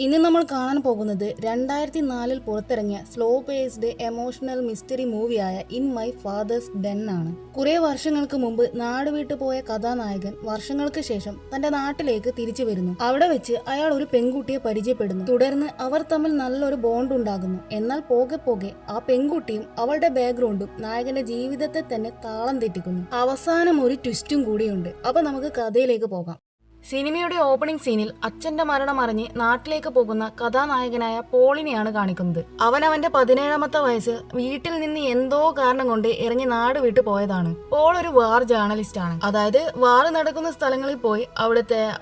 ഇന്ന് നമ്മൾ കാണാൻ പോകുന്നത് 2004 പുറത്തിറങ്ങിയ സ്ലോ പേസ്ഡ് എമോഷണൽ മിസ്റ്ററി മൂവിയായ ഇൻ മൈ ഫാദേഴ്സ് ഡെൻ ആണ്. കുറെ വർഷങ്ങൾക്ക് മുമ്പ് നാട് വിട്ടു പോയ കഥാനായകൻ വർഷങ്ങൾക്ക് ശേഷം തന്റെ നാട്ടിലേക്ക് തിരിച്ചു വരുന്നു. അവിടെ വെച്ച് അയാൾ ഒരു പെൺകുട്ടിയെ പരിചയപ്പെടുന്നു. തുടർന്ന് അവർ തമ്മിൽ നല്ലൊരു ബോണ്ട് ഉണ്ടാകുന്നു. എന്നാൽ പോകെ പോകെ ആ പെൺകുട്ടിയും അവളുടെ ബാക്ക്ഗ്രൗണ്ടും നായകന്റെ ജീവിതത്തെ തന്നെ താളം തെറ്റിക്കുന്നു. അവസാനം ഒരു ട്വിസ്റ്റും കൂടിയുണ്ട്. അപ്പൊ നമുക്ക് കഥയിലേക്ക് പോകാം. സിനിമയുടെ ഓപ്പണിംഗ് സീനിൽ അച്ഛന്റെ മരണം അറിഞ്ഞ് നാട്ടിലേക്ക് പോകുന്ന കഥാനായകനായ പോളിനെയാണ് കാണിക്കുന്നത്. അവൻ അവന്റെ 17ാമത്തെ വയസ്സിൽ വീട്ടിൽ നിന്ന് എന്തോ കാരണം കൊണ്ട് ഇറങ്ങി നാട് വിട്ടു പോയതാണ്. പോൾ ഒരു വാർ ജേർണലിസ്റ്റ് ആണ്. അതായത് വാർ നടക്കുന്ന സ്ഥലങ്ങളിൽ പോയി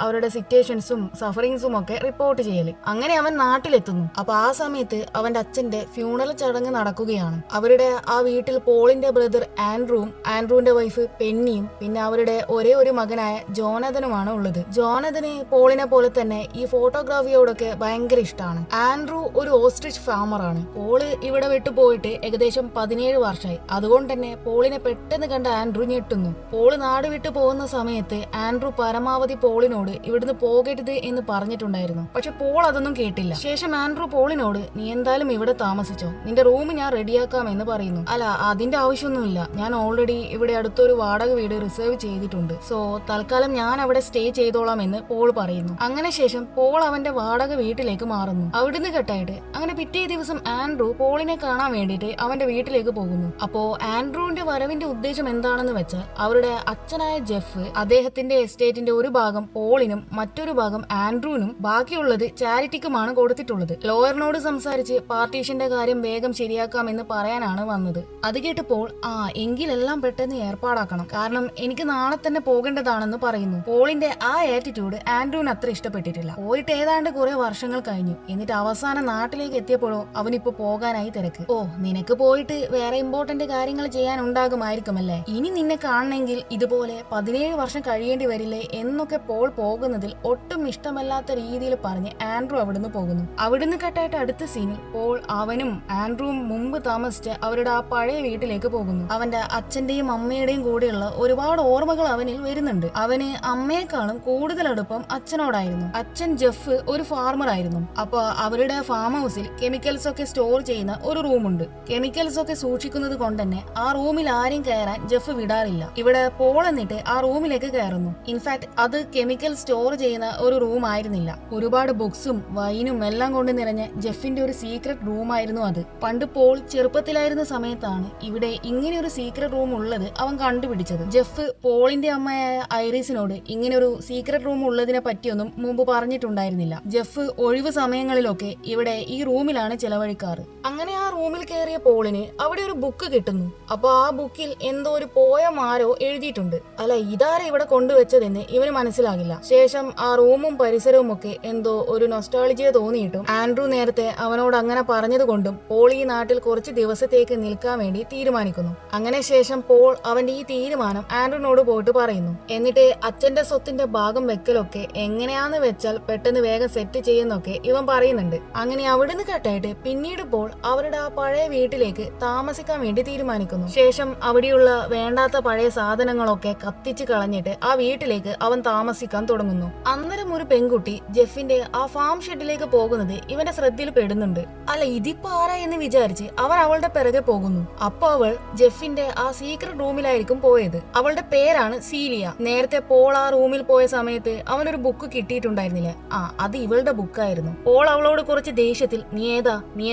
അവരുടെ സിറ്റുവേഷൻസും സഫറിങ്സും ഒക്കെ റിപ്പോർട്ട് ചെയ്യല്. അങ്ങനെ അവൻ നാട്ടിലെത്തുന്നു. അപ്പൊ ആ സമയത്ത് അവന്റെ അച്ഛന്റെ ഫ്യൂണറൽ ചടങ്ങ് നടക്കുകയാണ്. അവരുടെ ആ വീട്ടിൽ പോളിന്റെ ബ്രദർ ആൻഡ്രൂവിന്റെ വൈഫ് പെന്നിയും പിന്നെ അവരുടെ ഒരേ ഒരു മകനായ ജോനഥനുമാണ് ഉള്ളത്. ജോനഥന് പോളിനെ പോലെ തന്നെ ഈ ഫോട്ടോഗ്രാഫിയോടൊക്കെ ഭയങ്കര ഇഷ്ടമാണ്. ആൻഡ്രൂ ഒരു ഓസ്ട്രിച്ച് ഫാമറാണ്. പോള് ഇവിടെ വിട്ടുപോയിട്ട് ഏകദേശം 17 വർഷമായി. അതുകൊണ്ട് തന്നെ പോളിനെ പെട്ടെന്ന് കണ്ട ആൻഡ്രൂ ഞെട്ടുന്നു. പോള് നാട് വിട്ടു പോകുന്ന സമയത്ത് ആൻഡ്രൂ പരമാവധി പോളിനോട് ഇവിടുന്ന് പോകരുത് എന്ന് പറഞ്ഞിട്ടുണ്ടായിരുന്നു. പക്ഷെ പോൾ അതൊന്നും കേട്ടില്ല. ശേഷം ആൻഡ്രൂ പോളിനോട് നീ എന്തായാലും ഇവിടെ താമസിച്ചോ, നിന്റെ റൂം ഞാൻ റെഡിയാക്കാം എന്ന് പറയുന്നു. അല്ല, അതിന്റെ ആവശ്യമൊന്നുമില്ല, ഞാൻ ഓൾറെഡി ഇവിടെ അടുത്തൊരു വാടക വീട് റിസർവ് ചെയ്തിട്ടുണ്ട്. സോ തൽക്കാലം ഞാൻ അവിടെ സ്റ്റേ ചെയ്തോളാം എന്ന് പോൾ പറയുന്നു. അങ്ങനെ ശേഷം പോൾ അവന്റെ വാടക വീട്ടിലേക്ക് മാറുന്നു. അവിടുന്ന് കെട്ടായിട്ട് അങ്ങനെ പിറ്റേ ദിവസം ആൻഡ്രൂ പോളിനെ കാണാൻ വേണ്ടിയിട്ട് അവന്റെ വീട്ടിലേക്ക് പോകുന്നു. അപ്പോ ആൻഡ്രൂവിന്റെ വരവിന്റെ ഉദ്ദേശം എന്താണെന്ന് വെച്ചാൽ അവരുടെ അച്ഛനായ ജെഫ് അദ്ദേഹത്തിന്റെ എസ്റ്റേറ്റിന്റെ ഒരു ഭാഗം പോളിനും മറ്റൊരു ഭാഗം ആൻഡ്രൂവിനും ബാക്കിയുള്ളത് ചാരിറ്റിക്കുമാണ് കൊടുത്തിട്ടുള്ളത്. ലോയറിനോട് സംസാരിച്ച് പാർട്ടീഷന്റെ കാര്യം വേഗം ശരിയാക്കാമെന്ന് പറയാനാണ് വന്നത്. അത് കേട്ടപ്പോൾ എങ്കിലെല്ലാം പെട്ടെന്ന് ഏർപ്പാടാക്കണം, കാരണം എനിക്ക് നാളെ തന്നെ പോകേണ്ടതാണെന്ന് പറയുന്നു. പോളിന്റെ ആ ആറ്റിറ്റ്യൂഡ് ആൻഡ്രൂവിന് അത്ര ഇഷ്ടപ്പെട്ടിട്ടില്ല. പോയിട്ട് ഏതാണ്ട് കുറെ വർഷങ്ങൾ കഴിഞ്ഞു. എന്നിട്ട് അവസാനം നാട്ടിലേക്ക് എത്തിയപ്പോഴോ അവനിപ്പോ പോകാനായി തിരക്ക്. നിനക്ക് പോയിട്ട് വേറെ ഇമ്പോർട്ടന്റ് കാര്യങ്ങൾ ചെയ്യാൻ ഉണ്ടാകുമായിരിക്കുമല്ലേ, ഇനി നിന്നെ കാണണമെങ്കിൽ ഇതുപോലെ 17 വർഷം കഴിയേണ്ടി വരില്ലേ എന്നൊക്കെ പോൾ പോകുന്നതിൽ ഒട്ടും ഇഷ്ടമല്ലാത്ത രീതിയിൽ പറഞ്ഞ് ആൻഡ്രൂ അവിടുന്ന് പോകുന്നു. അവിടുന്ന് കെട്ടായിട്ട് അടുത്ത സീനിൽ പോൾ അവനും ആൻഡ്രൂവും മുമ്പ് താമസിച്ച് അവരുടെ ആ പഴയ വീട്ടിലേക്ക് പോകുന്നു. അവന്റെ അച്ഛന്റെയും അമ്മയുടെയും കൂടെയുള്ള ഒരുപാട് ഓർമ്മകൾ അവനിൽ വരുന്നുണ്ട്. അവന് അമ്മയെക്കാളും കൂടുതൽ അടുപ്പം അച്ഛനോടായിരുന്നു. അച്ഛൻ ജെഫ് ഒരു ഫാർമർ ആയിരുന്നു. അപ്പൊ അവരുടെ ഫാം ഹൗസിൽ കെമിക്കൽസ് ഒക്കെ സ്റ്റോർ ചെയ്യുന്ന ഒരു റൂമുണ്ട്. കെമിക്കൽസ് ഒക്കെ സൂക്ഷിക്കുന്നത് കൊണ്ട് തന്നെ ആ റൂമിൽ ആരും കയറാൻ ജെഫ് വിടാറില്ല. ഇവിടെ പോൾ എന്നിട്ട് ആ റൂമിലേക്ക് കയറുന്നു. ഇൻഫാക്ട് അത് കെമിക്കൽ സ്റ്റോർ ചെയ്യുന്ന ഒരു റൂം ആയിരുന്നില്ല. ഒരുപാട് ബുക്സും വൈനും എല്ലാം കൊണ്ട് നിറഞ്ഞ ജെഫിന്റെ ഒരു സീക്രട്ട് റൂം ആയിരുന്നു അത്. പണ്ട് പോൾ ചെറുപ്പത്തിലായിരുന്ന സമയത്താണ് ഇവിടെ ഇങ്ങനെ ഒരു സീക്രട്ട് റൂം ഉള്ളത് അവൻ കണ്ടുപിടിച്ചത്. ജെഫ് പോളിന്റെ അമ്മയായ ഐറിസിനോട് ഇങ്ങനെ ഒരു സീക്രട്ട് റൂം ഉള്ളതിനെ പറ്റിയൊന്നും മുമ്പ് പറഞ്ഞിട്ടുണ്ടായിരുന്നില്ല. ജെഫ് ഒഴിവ് സമയങ്ങളിലൊക്കെ ഇവിടെ ഈ റൂമിലാണ് ചെലവഴിക്കാറ്. അങ്ങനെ ആ റൂമിൽ കയറിയ പോളിന് അവിടെ ഒരു ബുക്ക് കിട്ടുന്നു. അപ്പൊ ആ ബുക്കിൽ എന്തോ ഒരു പോയം ആരോ എഴുതിയിട്ടുണ്ട്. അല്ല, ഇതാരാ ഇവിടെ കൊണ്ടുവച്ചതെന്ന് ഇവന് മനസ്സിലാകില്ല. ശേഷം ആ റൂമും പരിസരവും ഒക്കെ എന്തോ ഒരു നൊസ്റ്റാൾജിയ തോന്നിയിട്ടും ആൻഡ്രൂ നേരത്തെ അവനോട് അങ്ങനെ പറഞ്ഞത് കൊണ്ടും പോൾ ഈ നാട്ടിൽ കുറച്ച് ദിവസത്തേക്ക് നിൽക്കാൻ വേണ്ടി തീരുമാനിക്കുന്നു. അങ്ങനെ ശേഷം പോൾ അവന്റെ ഈ തീരുമാനം ആൻഡ്രൂനോട് പോയിട്ട് പറയുന്നു. എന്നിട്ട് അച്ഛന്റെ സ്വത്തിന്റെ ഭാഗം വെക്കലൊക്കെ എങ്ങനെയാന്ന് വെച്ചാൽ പെട്ടെന്ന് വേഗം സെറ്റ് ചെയ്യുന്നൊക്കെ ഇവൻ പറയുന്നുണ്ട്. അങ്ങനെ അവിടുന്ന് കെട്ടായിട്ട് പിന്നീട് പോൾ അവരുടെ ആ പഴയ വീട്ടിലേക്ക് താമസിക്കാൻ വേണ്ടി തീരുമാനിക്കുന്നു. ശേഷം അവിടെയുള്ള വേണ്ടാത്ത പഴയ സാധനങ്ങളൊക്കെ കത്തിച്ച് കളഞ്ഞിട്ട് ആ വീട്ടിലേക്ക് അവൻ താമസിക്കാൻ തുടങ്ങുന്നു. അന്നേരം ഒരു പെൺകുട്ടി ജെഫിന്റെ ആ ഫാം ഷെഡിലേക്ക് പോകുന്നത് ഇവന്റെ ശ്രദ്ധയിൽ പെടുന്നുണ്ട്. അല്ല, ഇതിപ്പോ ആരാ എന്ന് വിചാരിച്ച് അവൻ അവളുടെ പിറകെ പോകുന്നു. അപ്പൊ അവൾ ജെഫിന്റെ ആ സീക്രട്ട് റൂമിലായിരിക്കും പോയത്. അവളുടെ പേരാണ് സീലിയ. നേരത്തെ പോൾ ആ റൂമിൽ പോയ സമയത്ത് അവനൊരു ബുക്ക് കിട്ടിയിട്ടുണ്ടായിരുന്നില്ലേ, അത് ഇവളുടെ ബുക്കായിരുന്നു. പോൾ അവളോട് കുറച്ച് ദേഷ്യത്തിൽ നീ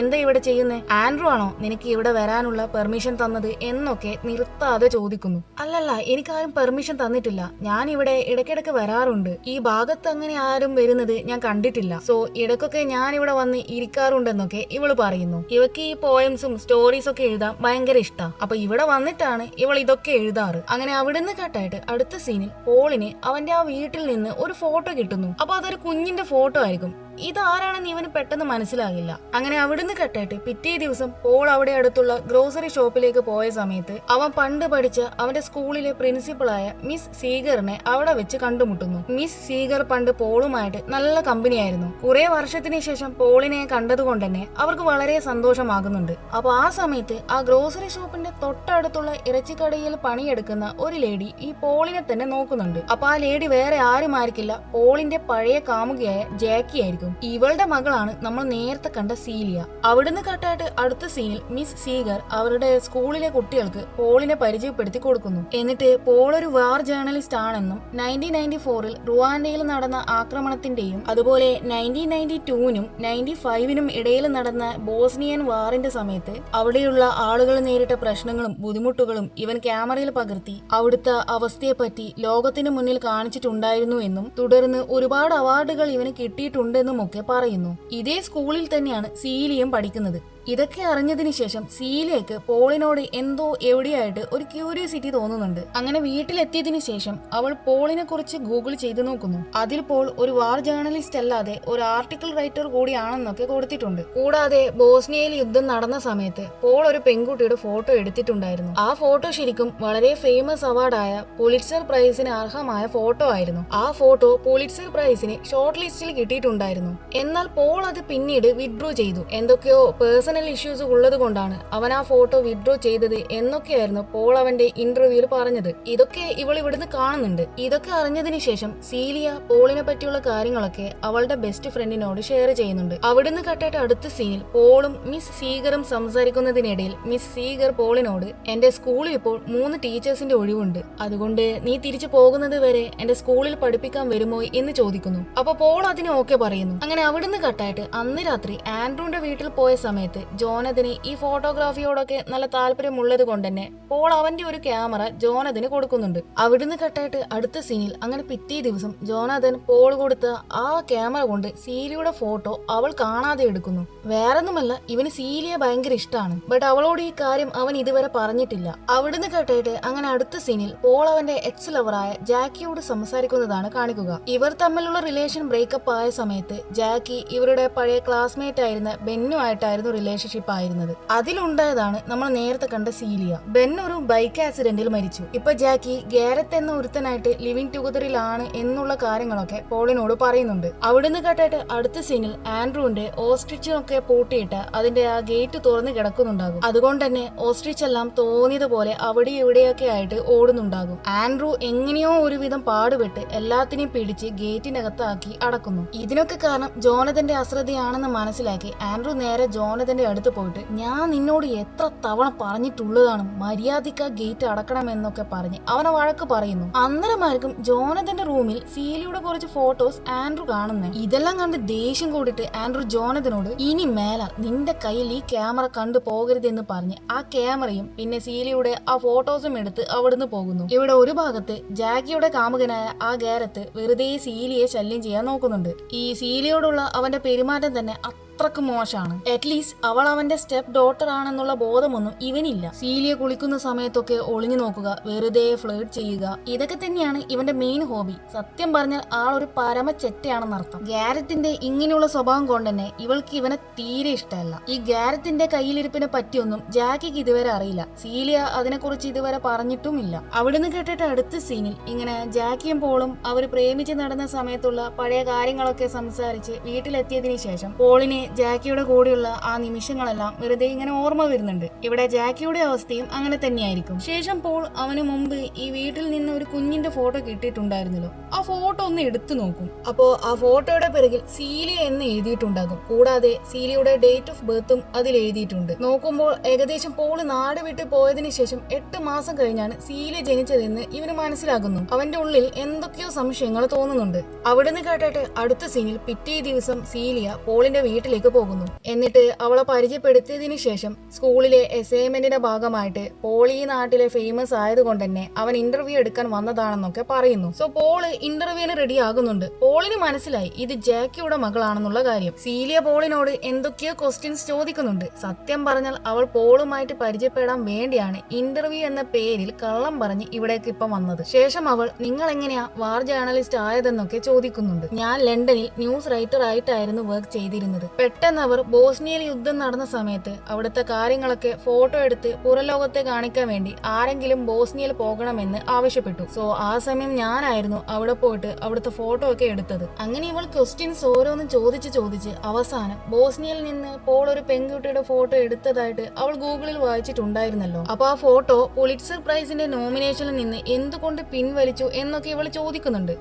എന്താ ഇവിടെ ചെയ്യുന്നേ, ആൻഡ്രൂ ആണോ നിനക്ക് ഇവിടെ വരാനുള്ള പെർമിഷൻ തന്നത് എന്നൊക്കെ നിർത്താതെ ചോദിക്കുന്നു. അല്ലല്ല, എനിക്കാരും പെർമിഷൻ തന്നിട്ടില്ല, ഞാൻ ഇവിടെ ഇടയ്ക്കിടയ്ക്ക് വരാറുണ്ട്, ഈ ഭാഗത്ത് അങ്ങനെ ആരും വരുന്നത് ഞാൻ കണ്ടിട്ടില്ല, സോ ഇടയ്ക്കൊക്കെ ഞാൻ ഇവിടെ വന്ന് ഇരിക്കാറുണ്ടെന്നൊക്കെ ഇവള് പറയുന്നു. ഇവക്ക് ഈ പോയംസും സ്റ്റോറീസ് ഒക്കെ എഴുതാൻ ഭയങ്കര ഇഷ്ടാ. അപ്പൊ ഇവിടെ വന്നിട്ടാണ് ഇവൾ ഇതൊക്കെ എഴുതാറ്. അങ്ങനെ അവിടുന്ന് കട്ടായിട്ട് അടുത്ത സീനിൽ പോളിന് അവന്റെ ആ വീട്ടിൽ നിന്ന് ഒരു ഫോട്ടോ കിട്ടുന്നു. അപ്പൊ അതൊരു കുഞ്ഞിന്റെ ഫോട്ടോ ആയിരിക്കും. ഇതാരാണെന്ന് ഇവന് പെട്ടെന്ന് മനസ്സിലാകില്ല. അങ്ങനെ അവിടുന്ന് കെട്ടായിട്ട് പിറ്റേ ദിവസം പോൾ അവിടെ അടുത്തുള്ള ഗ്രോസറി ഷോപ്പിലേക്ക് പോയ സമയത്ത് അവൻ പണ്ട് പഠിച്ച അവന്റെ സ്കൂളിലെ പ്രിൻസിപ്പളായ മിസ് സീഗറിനെ അവിടെ വെച്ച് കണ്ടുമുട്ടുന്നു. മിസ് സീഗർ പണ്ട് പോളുമായിട്ട് നല്ല കമ്പനിയായിരുന്നു. കുറെ വർഷത്തിന് ശേഷം പോളിനെ കണ്ടതുകൊണ്ട് തന്നെ അവർക്ക് വളരെ സന്തോഷമാകുന്നുണ്ട്. അപ്പൊ ആ സമയത്ത് ആ ഗ്രോസറി ഷോപ്പിന്റെ തൊട്ടടുത്തുള്ള ഇറച്ചിക്കടയിൽ പണിയെടുക്കുന്ന ഒരു ലേഡി ഈ പോളിനെ തന്നെ നോക്കുന്നുണ്ട്. അപ്പൊ ആ ലേഡി വേറെ ആരുമായിരിക്കില്ല, പോളിന്റെ പഴയ കാമുകിയായ ജാക്കി ആയിരിക്കും. മനസ്സിലാക്കും. ഇവളുടെ മകളാണ് നമ്മൾ നേരത്തെ കണ്ട സീലിയ. അവിടുന്ന് കട്ടായിട്ട് അടുത്ത സീനിൽ മിസ് സീഗർ അവരുടെ സ്കൂളിലെ കുട്ടികൾക്ക് പോളിനെ പരിചയപ്പെടുത്തി കൊടുക്കുന്നു. എന്നിട്ട് പോൾ ഒരു വാർ ജേർണലിസ്റ്റ് ആണെന്നും 1994 റുവാൻഡയിൽ നടന്ന ആക്രമണത്തിന്റെയും അതുപോലെ 1992 95 ഇടയിൽ നടന്ന ബോസ്നിയൻ വാറിന്റെ സമയത്ത് അവിടെയുള്ള ആളുകൾ നേരിട്ട പ്രശ്നങ്ങളും ബുദ്ധിമുട്ടുകളും ഇവൻ ക്യാമറയിൽ പകർത്തി അവിടുത്തെ അവസ്ഥയെപ്പറ്റി ലോകത്തിന് മുന്നിൽ കാണിച്ചിട്ടുണ്ടായിരുന്നു എന്നും തുടർന്ന് ഒരുപാട് അവാർഡുകൾ ഇവന് കിട്ടിയിട്ടുണ്ടെന്നും ഒക്കെ പറയുന്നു. ഇതേ സ്കൂളിൽ തന്നെയാണ് സീലിയും പഠിക്കുന്നത്. ഇതൊക്കെ അറിഞ്ഞതിന് ശേഷം സീലിയക്ക് പോളിനോട് എന്തോ എവിടെയായിട്ട് ഒരു ക്യൂരിയോസിറ്റി തോന്നുന്നുണ്ട്. അങ്ങനെ വീട്ടിലെത്തിയതിനു ശേഷം അവൾ പോളിനെ കുറിച്ച് ഗൂഗിൾ ചെയ്ത് നോക്കുന്നു. അതിൽ പോൾ ഒരു വാർ ജേർണലിസ്റ്റ് അല്ലാതെ ഒരു ആർട്ടിക്കിൾ റൈറ്റർ കൂടിയാണെന്നൊക്കെ കൊടുത്തിട്ടുണ്ട്. കൂടാതെ ബോസ്നിയയിൽ യുദ്ധം നടന്ന സമയത്ത് പോൾ ഒരു പെൺകുട്ടിയുടെ ഫോട്ടോ എടുത്തിട്ടുണ്ടായിരുന്നു. ആ ഫോട്ടോ ശരിക്കും വളരെ ഫേമസ് അവാർഡായ പുലിറ്റ്സർ പ്രൈസിന് അർഹമായ ഫോട്ടോ ആയിരുന്നു. ആ ഫോട്ടോ പുലിറ്റ്സർ പ്രൈസിന് ഷോർട്ട് ലിസ്റ്റിൽ കിട്ടിയിട്ടുണ്ടായിരുന്നു. എന്നാൽ പോൾ അത് പിന്നീട് വിഡ്രോ ചെയ്തു. എന്തൊക്കെയോ പേഴ്സണൽ ഇഷ്യൂസ് ഉള്ളത് കൊണ്ടാണ് അവൻ ആ ഫോട്ടോ വിഡ്രോ ചെയ്തത് എന്നൊക്കെയായിരുന്നു പോൾ അവന്റെ ഇന്റർവ്യൂവിൽ പറഞ്ഞത്. ഇതൊക്കെ ഇവൾ ഇവിടുന്ന് കാണുന്നുണ്ട്. ഇതൊക്കെ അറിഞ്ഞതിന് ശേഷം സീലിയ പോളിനെ പറ്റിയുള്ള കാര്യങ്ങളൊക്കെ അവളുടെ ബെസ്റ്റ് ഫ്രണ്ടിനോട് ഷെയർ ചെയ്യുന്നുണ്ട്. അവിടുന്ന് കട്ടായിട്ട് അടുത്ത സീനിൽ പോളും മിസ് സീഗറും സംസാരിക്കുന്നതിനിടയിൽ മിസ് സീഗർ പോളിനോട് എന്റെ സ്കൂളിൽ ഇപ്പോൾ 3 ടീച്ചേഴ്സിന്റെ ഒഴിവുണ്ട്, അതുകൊണ്ട് നീ തിരിച്ചു പോകുന്നത് വരെ എന്റെ സ്കൂളിൽ പഠിപ്പിക്കാൻ വരുമോ എന്ന് ചോദിക്കുന്നു. അപ്പൊ പോൾ അതിന് ഓക്കെ പറയുന്നു. അങ്ങനെ അവിടുന്ന് കട്ടായിട്ട് അന്ന് രാത്രി ആൻഡ്രൂന്റെ വീട്ടിൽ പോയ സമയത്ത് ജോനഥന് ഈ ഫോട്ടോഗ്രാഫിയോടൊക്കെ നല്ല താല്പര്യമുള്ളത് കൊണ്ട് തന്നെ പോൾ അവന്റെ ഒരു ക്യാമറ ജോനഥന് കൊടുക്കുന്നുണ്ട്. അവിടുന്ന് കട്ടായിട്ട് അടുത്ത സീനിൽ അങ്ങനെ പിറ്റേ ദിവസം ജോനഥൻ പോൾ കൊടുത്ത ആ ക്യാമറ കൊണ്ട് സീലിയുടെ ഫോട്ടോ അവൾ കാണാതെ എടുക്കുന്നു. വേറൊന്നുമല്ല, ഇവന് സീലിയെ ഭയങ്കര ഇഷ്ടമാണ്. ബട്ട് അവളോട് ഈ കാര്യം അവൻ ഇതുവരെ പറഞ്ഞിട്ടില്ല. അവിടുന്ന് കട്ടായിട്ട് അങ്ങനെ അടുത്ത സീനിൽ പോൾ അവന്റെ എക്സ് ലവറായ ജാക്കിയോട് സംസാരിക്കുന്നതാണ് കാണിക്കുക. ഇവർ തമ്മിലുള്ള റിലേഷൻ ബ്രേക്കപ്പ് ആയ സമയത്ത് ജാക്കി ഇവരുടെ പഴയ ക്ലാസ്മേറ്റ് ആയിരുന്ന ബെന്നു ആയിട്ടായിരുന്നു റിലേഷൻഷിപ്പ് ആയിരുന്നത്. അതിലുണ്ടായതാണ് നമ്മൾ നേരത്തെ കണ്ട സീലിയ. ബെൻ ഒരു ബൈക്ക് ആക്സിഡന്റിൽ മരിച്ചു. ഇപ്പൊ ജാക്കി ഗാരറ്റ് എന്ന ഒരുത്തനായിട്ട് ലിവിംഗ് ടുഗദറിലാണ് എന്നുള്ള കാര്യങ്ങളൊക്കെ പോളിനോട് പറയുന്നുണ്ട്. അവിടുന്ന് കേട്ടായിട്ട് അടുത്ത സീനിൽ ആൻഡ്രൂവിന്റെ ഓസ്ട്രിച്ചിനൊക്കെ പൂട്ടിയിട്ട് അതിന്റെ ആ ഗേറ്റ് തുറന്നു കിടക്കുന്നുണ്ടാകും. അതുകൊണ്ട് തന്നെ ഓസ്ട്രിച്ച് എല്ലാം തോന്നിയതുപോലെ അവിടെ ഇവിടെയൊക്കെ ആയിട്ട് ഓടുന്നുണ്ടാകും. ആൻഡ്രൂ എങ്ങനെയോ ഒരുവിധം പാടുപെട്ട് എല്ലാത്തിനെയും പിടിച്ച് ഗേറ്റിനകത്താക്കി അടക്കുന്നു. ഇതിനൊക്കെ കാരണം ജോനഥന്റെ അശ്രദ്ധയാണെന്ന് മനസ്സിലാക്കി ആൻഡ്രൂ നേരെ ജോനഥന്റെ അടുത്ത് പോയിട്ട് ഞാൻ നിന്നോട് എത്ര തവണ പറഞ്ഞിട്ടുള്ളതാണ് മര്യാദയ്ക്ക് ഗേറ്റ് അടക്കണമെന്നൊക്കെ പറഞ്ഞ് അവനെ വഴക്ക് പറയുന്നു. അന്നേരമായിരിക്കും ജോനഥന്റെ റൂമിൽ സീലിയുടെ കുറച്ച് ഫോട്ടോസ് ആൻഡ്രൂ കാണുന്നത്. ഇതെല്ലാം കണ്ട് ദേഷ്യം കൂടിയിട്ട് ആൻഡ്രൂ ജോനഥനോട് ഇനി മേല നിന്റെ കയ്യിൽ ഈ ക്യാമറ കണ്ടു പോകരുതെന്ന് പറഞ്ഞ് ആ ക്യാമറയും പിന്നെ സീലിയുടെ ആ ഫോട്ടോസും എടുത്ത് അവിടുന്ന് പോകുന്നു. ഇവിടെ ഒരു ഭാഗത്ത് ജാക്കിയുടെ കാമുകനായ ആ ഗാരത്ത് വെറുതെ സീലിയെ ശല്യം ചെയ്യാൻ നോക്കുന്നുണ്ട്. ഈ സീലിയോടുള്ള അവന്റെ പെരുമാറ്റം തന്നെ അത്രക്ക് മോശമാണ്. അറ്റ്ലീസ്റ്റ് അവൾ അവന്റെ സ്റ്റെപ്പ് ഡോട്ടർ ആണെന്നുള്ള ബോധമൊന്നും ഇവനില്ല. സീലിയ കുളിക്കുന്ന സമയത്തൊക്കെ ഒളിഞ്ഞു നോക്കുക, വെറുതെ ഫ്ലേർട്ട് ചെയ്യുക, ഇതൊക്കെ തന്നെയാണ് ഇവന്റെ മെയിൻ ഹോബി. സത്യം പറഞ്ഞാൽ ആൾ ഒരു പരമ ചെറ്റയാണെന്നർത്ഥം. ഗാരത്തിന്റെ ഇങ്ങനെയുള്ള സ്വഭാവം കൊണ്ട് തന്നെ ഇവൾക്ക് ഇവനെ തീരെ ഇഷ്ടമല്ല. ഈ ഗാരത്തിന്റെ കയ്യിലിരിപ്പിനെ പറ്റിയൊന്നും ജാക്കിക്ക് ഇതുവരെ അറിയില്ല. സീലിയ അതിനെക്കുറിച്ച് ഇതുവരെ പറഞ്ഞിട്ടുമില്ല. അവിടുന്ന് കേട്ടിട്ട് അടുത്ത സീനിൽ ഇങ്ങനെ ജാക്കിയും പോളും അവർ പ്രേമിച്ച് നടന്ന സമയത്തുള്ള പഴയ കാര്യങ്ങളൊക്കെ സംസാരിച്ച് വീട്ടിലെത്തിയതിനു ശേഷം പോളിനെ ജാക്കിയുടെ കൂടെയുള്ള ആ നിമിഷങ്ങളെല്ലാം വെറുതെ ഇങ്ങനെ ഓർമ്മ വരുന്നുണ്ട്. ഇവിടെ ജാക്കിയുടെ അവസ്ഥയും അങ്ങനെ തന്നെയായിരിക്കും. ശേഷം പോൾ അവന് മുമ്പ് ഈ വീട്ടിൽ നിന്ന് ഒരു കുഞ്ഞിന്റെ ഫോട്ടോ കിട്ടിയിട്ടുണ്ടായിരുന്നല്ലോ, ആ ഫോട്ടോ ഒന്ന് എടുത്തു നോക്കും. അപ്പോ ആ ഫോട്ടോയുടെ പിറകിൽ സീലിയ എന്ന് എഴുതിയിട്ടുണ്ടാകും. കൂടാതെ സീലിയുടെ ഡേറ്റ് ഓഫ് ബർത്തും അതിൽ എഴുതിയിട്ടുണ്ട്. നോക്കുമ്പോൾ ഏകദേശം പോള് നാട് വിട്ട് പോയതിനു ശേഷം 8 മാസം കഴിഞ്ഞാണ് സീലിയ ജനിച്ചതെന്ന് ഇവന് മനസ്സിലാകുന്നു. അവന്റെ ഉള്ളിൽ എന്തൊക്കെയോ സംശയങ്ങൾ തോന്നുന്നുണ്ട്. അവിടുന്ന് കേട്ടിട്ട് അടുത്ത സീനിൽ പിറ്റേ ദിവസം സീലിയ പോളിന്റെ വീട്ടിലേക്ക് പോകുന്നു. എന്നിട്ട് അവളെ പരിചയപ്പെടുത്തിയതിനു ശേഷം സ്കൂളിലെ അസൈൻമെന്റിന്റെ ഭാഗമായിട്ട് പോൾ ഈ നാട്ടിലെ ഫേമസ് ആയതുകൊണ്ട് തന്നെ അവൻ ഇന്റർവ്യൂ എടുക്കാൻ വന്നതാണെന്നൊക്കെ പറയുന്നു. സോ പോള് ഇന്റർവ്യൂവിന് റെഡി ആകുന്നുണ്ട്. പോളിന് മനസ്സിലായി ഇത് ജാക്കിയുടെ മകളാണെന്നുള്ള കാര്യം. സീലിയ പോളിനോട് എന്തൊക്കെയോ ക്വസ്റ്റ്യൻസ് ചോദിക്കുന്നുണ്ട്. സത്യം പറഞ്ഞാൽ അവൾ പോളുമായിട്ട് പരിചയപ്പെടാൻ വേണ്ടിയാണ് ഇന്റർവ്യൂ എന്ന പേരിൽ കള്ളം പറഞ്ഞ് ഇവിടേക്ക് ഇപ്പം വന്നത്. ശേഷം അവൾ നിങ്ങൾ എങ്ങനെയാ വാർ ജേർണലിസ്റ്റ് ആയതെന്നൊക്കെ ചോദിക്കുന്നുണ്ട്. ഞാൻ ലണ്ടനിൽ ന്യൂസ് റൈറ്റർ ആയിട്ടായിരുന്നു വർക്ക് ചെയ്തിരുന്നത്. പെട്ടെന്ന് അവർ ബോസ്നിയയിൽ യുദ്ധം നടന്ന സമയത്ത് അവിടുത്തെ കാര്യങ്ങളൊക്കെ ഫോട്ടോ എടുത്ത് പുറം ലോകത്തെ കാണിക്കാൻ വേണ്ടി ആരെങ്കിലും ബോസ്നിയയിൽ പോകണമെന്ന് ആവശ്യപ്പെട്ടു. സോ ആ സമയം ഞാനായിരുന്നു അവിടെ പോയിട്ട് അവിടുത്തെ ഫോട്ടോ ഒക്കെ എടുത്തത്. അങ്ങനെ ഇവൾ ക്വസ്റ്റ്യൻസ് ഓരോന്നും ചോദിച്ച് അവസാനം ബോസ്നിയയിൽ നിന്ന് പോൾ ഒരു പെൺകുട്ടിയുടെ ഫോട്ടോ എടുത്തതായിട്ട് അവൾ ഗൂഗിളിൽ വായിച്ചിട്ടുണ്ടായിരുന്നല്ലോ. അപ്പൊ ആ ഫോട്ടോ പുലിറ്റ്സർ പ്രൈസിന്റെ നോമിനേഷനിൽ നിന്ന് എന്തുകൊണ്ട് പിൻവലിച്ചു എന്നൊക്കെ ഇവൾ ചോദിക്കുന്നുണ്ട്.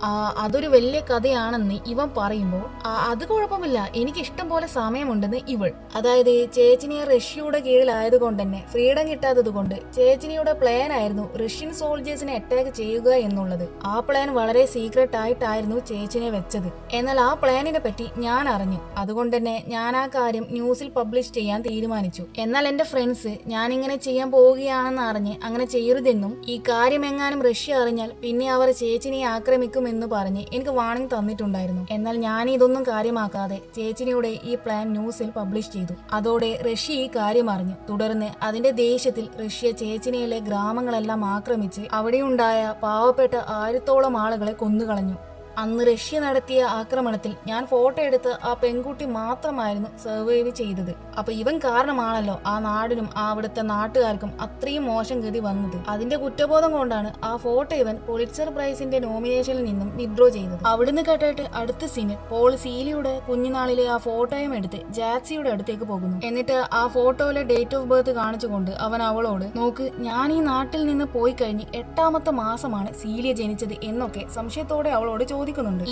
അതൊരു വലിയ കഥയാണെന്ന് ഇവൻ പറയുമ്പോൾ അത് കുഴപ്പമില്ല, എനിക്ക് ഇഷ്ടം പോലെ സമയമുണ്ടെന്ന് ഇവൾ. അതായത് ചേച്ചിനിയ റഷ്യയുടെ കീഴിലായതുകൊണ്ട് തന്നെ ഫ്രീഡം കിട്ടാത്തത് കൊണ്ട് ചേച്ചിനിയുടെ പ്ലാൻ ആയിരുന്നു റഷ്യൻ സോൾജേഴ്സിനെ അറ്റാക്ക് ചെയ്യുക എന്നുള്ളത്. ആ പ്ലാൻ വളരെ സീക്രട്ട് ആയിട്ടായിരുന്നു ചേച്ചിനെ വെച്ചത്. എന്നാൽ ആ പ്ലാനിനെ പറ്റി ഞാൻ അറിഞ്ഞു. അതുകൊണ്ട് തന്നെ ഞാൻ ആ കാര്യം ന്യൂസിൽ പബ്ലിഷ് ചെയ്യാൻ തീരുമാനിച്ചു. എന്നാൽ എന്റെ ഫ്രണ്ട്സ് ഞാനിങ്ങനെ ചെയ്യാൻ പോവുകയാണെന്ന് അറിഞ്ഞ് അങ്ങനെ ചെയ്യരുതെന്നും ഈ കാര്യം എങ്ങാനും റഷ്യ അറിഞ്ഞാൽ പിന്നെ അവർ ചേച്ചിനെ ആക്രമിക്കുമെന്ന് പറഞ്ഞ് എനിക്ക് വാണിംഗ് തന്നിട്ടുണ്ടായിരുന്നു. എന്നാൽ ഞാൻ ഇതൊന്നും കാര്യമാക്കാതെ ചേച്ചിനിയുടെ ഈ പ്ലാൻ ന്യൂസിൽ പബ്ലിഷ് ചെയ്തു. അതോടെ റഷ്യ ഈ കാര്യം അറിഞ്ഞു. തുടർന്ന് അതിന്റെ ദേഷ്യത്തിൽ റഷ്യ ചേച്ചിനിയിലെ ഗ്രാമങ്ങളെല്ലാം ആക്രമിച്ച് അവിടെയുണ്ടായ പാവപ്പെട്ട 1000-ഓളം ആളുകളെ കൊന്നുകളഞ്ഞു. അന്ന് റഷ്യ നടത്തിയ ആക്രമണത്തിൽ ഞാൻ ഫോട്ടോ എടുത്ത് ആ പെൺകുട്ടി മാത്രമായിരുന്നു സർവൈവ് ചെയ്തത്. അപ്പൊ ഇവൻ കാരണമാണല്ലോ ആ നാടിനും അവിടുത്തെ നാട്ടുകാർക്കും അത്രയും മോശം ഗതി വന്നത്. അതിന്റെ കുറ്റബോധം കൊണ്ടാണ് ആ ഫോട്ടോ ഇവൻ പുലിറ്റ്സർ പ്രൈസിന്റെ നോമിനേഷനിൽ നിന്നും വിഡ്രോ ചെയ്തത്. അവിടുന്ന് കേട്ടിട്ട് അടുത്ത സീന് പോൾ സീലിയുടെ കുഞ്ഞുനാളിലെ ആ ഫോട്ടോയും എടുത്ത് ജാക്സിയുടെ അടുത്തേക്ക് പോകുന്നു. എന്നിട്ട് ആ ഫോട്ടോയിലെ ഡേറ്റ് ഓഫ് ബർത്ത് കാണിച്ചുകൊണ്ട് അവൻ അവളോട്, നോക്ക്, ഞാൻ ഈ നാട്ടിൽ നിന്ന് പോയി കഴിഞ്ഞ് 8ാമത്തെ മാസമാണ് സീലിയ ജനിച്ചത് എന്നൊക്കെ സംശയത്തോടെ അവളോട് ചോദിക്കുന്നുണ്ട്.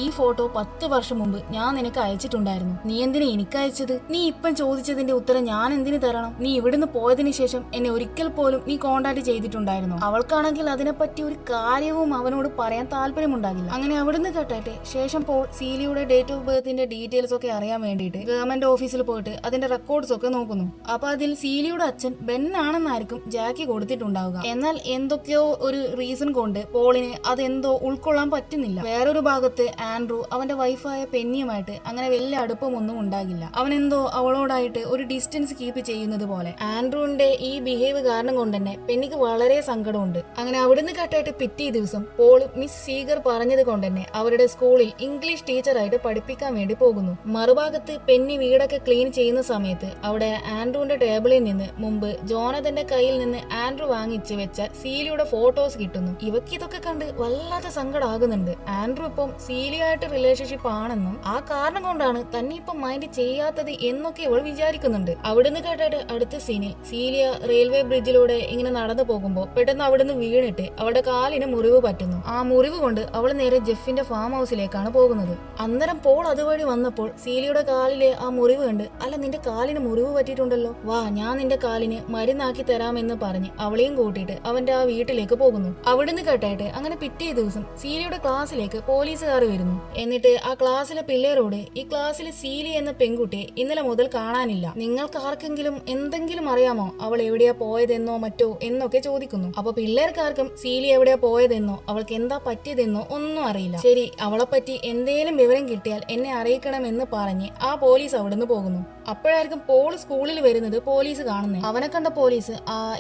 ഈ ഫോട്ടോ 10 വർഷം മുമ്പ് ഞാൻ നിനക്ക് അയച്ചിട്ടുണ്ടായിരുന്നു. നീ എന്തിനാ എനിക്ക് അയച്ചത്? നീ ഇപ്പം ചോദിച്ചതിന്റെ ഉത്തരം ഞാൻ എന്തിനു തരണം? നീ ഇവിടുന്ന് പോയതിനു ശേഷം എന്നെ ഒരിക്കൽ പോലും നീ കോണ്ടാക്ട് ചെയ്തിട്ടുണ്ടായിരുന്നു. അവൾക്കാണെങ്കിൽ അതിനെപ്പറ്റി ഒരു കാര്യവും അവനോട് പറയാൻ താല്പര്യമുണ്ടാകില്ല. അങ്ങനെ അവിടുന്ന് കേട്ടെ ശേഷം പോൾ സീലിയുടെ ഡേറ്റ് ഓഫ് ബർത്തിന്റെ ഡീറ്റെയിൽസ് ഒക്കെ അറിയാൻ വേണ്ടിയിട്ട് ഗവൺമെന്റ് ഓഫീസിൽ പോയിട്ട് അതിന്റെ റെക്കോർഡ്സ് ഒക്കെ നോക്കുന്നു. അപ്പൊ അതിൽ സീലിയുടെ അച്ഛൻ ബെൻ ആണെന്നായിരിക്കും ജാക്കി കൊടുത്തിട്ടുണ്ടാവുക. എന്നാൽ എന്തൊക്കെയോ ഒരു റീസൺ കൊണ്ട് പോളിന് അതെന്തോ ഉൾക്കൊള്ളാൻ പറ്റുന്നില്ല. വേറൊരു ഭാഗത്ത് ആൻഡ്രൂ അവന്റെ വൈഫായ പെന്നിയുമായിട്ട് അങ്ങനെ വലിയ അടുപ്പമൊന്നും ഉണ്ടാകില്ല. അവനെന്തോ അവളോടായിട്ട് ഒരു ഡിസ്റ്റൻസ് കീപ്പ് ചെയ്യുന്നത് പോലെ. ആൻഡ്രൂവിന്റെ ഈ ബിഹേവ് കാരണം കൊണ്ട് തന്നെ പെന്നിക്ക് വളരെ സങ്കടമുണ്ട്. അങ്ങനെ അവിടുന്ന് കേട്ടായിട്ട് പിറ്റേ ദിവസം പോൾ മിസ് സീഗർ പറഞ്ഞത് കൊണ്ട് തന്നെ അവരുടെ സ്കൂളിൽ ഇംഗ്ലീഷ് ടീച്ചറായിട്ട് പഠിപ്പിക്കാൻ വേണ്ടി പോകുന്നു. മറുഭാഗത്ത് പെന്നി വീടൊക്കെ ക്ലീൻ ചെയ്യുന്ന സമയത്ത് അവിടെ ആൻഡ്രൂവിന്റെ ടേബിളിൽ നിന്ന് മുമ്പ് ജോനതന്റെ കയ്യിൽ നിന്ന് ആൻഡ്രൂ വാങ്ങിച്ച് വെച്ച സീലിയുടെ ഫോട്ടോസ് കിട്ടുന്നു. ഇവക്ക് ഇതൊക്കെ കണ്ട് വല്ലാതെ സങ്കടമാകുന്നുണ്ട്. ആൻഡ്രൂ ഇപ്പം സീലിയായിട്ട് റിലേഷൻഷിപ്പ് ആണെന്നും ആ കാരണം കൊണ്ടാണ് തന്നെ ഇപ്പം മൈൻഡ് ചെയ്യാത്തത് എന്നൊക്കെ ഇവൾ വിചാരിക്കുന്നുണ്ട്. അവിടുന്ന് കേട്ടിട്ട് അടുത്ത സീനിൽ സീലിയ റെയിൽവേ ബ്രിഡ്ജിലൂടെ ഇങ്ങനെ നടന്നു പോകുമ്പോൾ പെട്ടെന്ന് അവിടുന്ന് വീണിട്ട് അവളുടെ കാലിന് മുറിവ് പറ്റുന്നു. ആ മുറിവ് കൊണ്ട് അവൾ നേരെ ജെഫിന്റെ ഫാം ഹൗസിലേക്കാണ് പോകുന്നത്. അന്നേരം പോൾ അതുവഴി വന്നപ്പോൾ സീലിയുടെ കാലിലെ ആ മുറിവ് കണ്ട്, അല്ല, നിന്റെ കാലിന് മുറിവ് പറ്റിയിട്ടുണ്ടല്ലോ, വാ, ഞാൻ നിന്റെ കാലിന് മരുന്നാക്കി തരാമെന്ന് പറഞ്ഞ് അവളെയും കൂട്ടിയിട്ട് അവന്റെ ആ വീട്ടിലേക്ക് പോകുന്നു. അവിടുന്ന് കേട്ടായിട്ട് അങ്ങനെ പിറ്റേ ദിവസം സീലിയുടെ ക്ലാസ്സിലേക്ക് പോലീസുകാർ വരുന്നു. എന്നിട്ട് ആ ക്ലാസ്സിലെ പിള്ളേരോട്, ഈ ക്ലാസ്സിൽ സീലി എന്ന പെൺകുട്ടിയെ ഇന്നലെ മുതൽ കാണാനില്ല, നിങ്ങൾക്ക് ആർക്കെങ്കിലും എന്തെങ്കിലും അറിയാമോ അവൾ എവിടെയാ പോയതെന്നോ മറ്റോ എന്നൊക്കെ ചോദിക്കുന്നു. അപ്പൊ പിള്ളേർക്കാർക്കും സീലി എവിടെയാ പോയതെന്നോ അവൾക്ക് എന്താ പറ്റിയതെന്നോ ഒന്നും അറിയില്ല. ശരി, അവളെ പറ്റി എന്തേലും വിവരം കിട്ടിയാൽ എന്നെ അറിയിക്കണമെന്ന് പറഞ്ഞ് ആ പോലീസ് അവിടുന്ന് പോകുന്നു. അപ്പോഴായിരിക്കും പോൾ സ്കൂളിൽ വരുന്നത് പോലീസ് കാണുന്നത്. അവനെ കണ്ട പോലീസ്,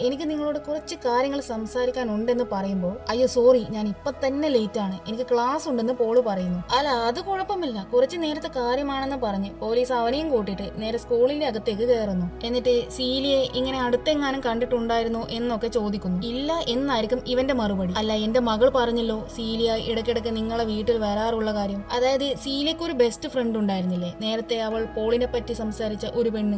എനിക്ക് നിങ്ങളോട് കുറച്ച് കാര്യങ്ങൾ സംസാരിക്കാനുണ്ടെന്ന് പറയുമ്പോൾ, അയ്യോ സോറി, ഞാൻ ഇപ്പൊ തന്നെ ലേറ്റ് ആണ്, എനിക്ക് ക്ലാസ് ഉണ്ടെന്ന് പോള് പറയുന്നു. അല്ല, അത് കുഴപ്പമില്ല, കുറച്ച് നേരത്തെ കാര്യമാണെന്ന് പറഞ്ഞ് പോലീസ് അവനെയും കൂട്ടിയിട്ട് നേരെ സ്കൂളിന്റെ അകത്തേക്ക് കയറുന്നു. എന്നിട്ട് സീലിയെ ഇങ്ങനെ അടുത്തെങ്ങാനും കണ്ടിട്ടുണ്ടായിരുന്നോ എന്നൊക്കെ ചോദിക്കുന്നു. ഇല്ല എന്നായിരിക്കും ഇവന്റെ മറുപടി. അല്ല, എന്റെ മകൾ പറഞ്ഞല്ലോ സീലിയ ഇടയ്ക്കിടയ്ക്ക് നിങ്ങളെ വീട്ടിൽ വരാറുള്ള കാര്യം. അതായത് സീലിയക്ക് ഒരു ബെസ്റ്റ് ഫ്രണ്ട് ഉണ്ടായിരുന്നില്ലേ നേരത്തെ, അവൾ പോളിനെ പറ്റി സംസാരിച്ച ഒരു പെണ്ണ്,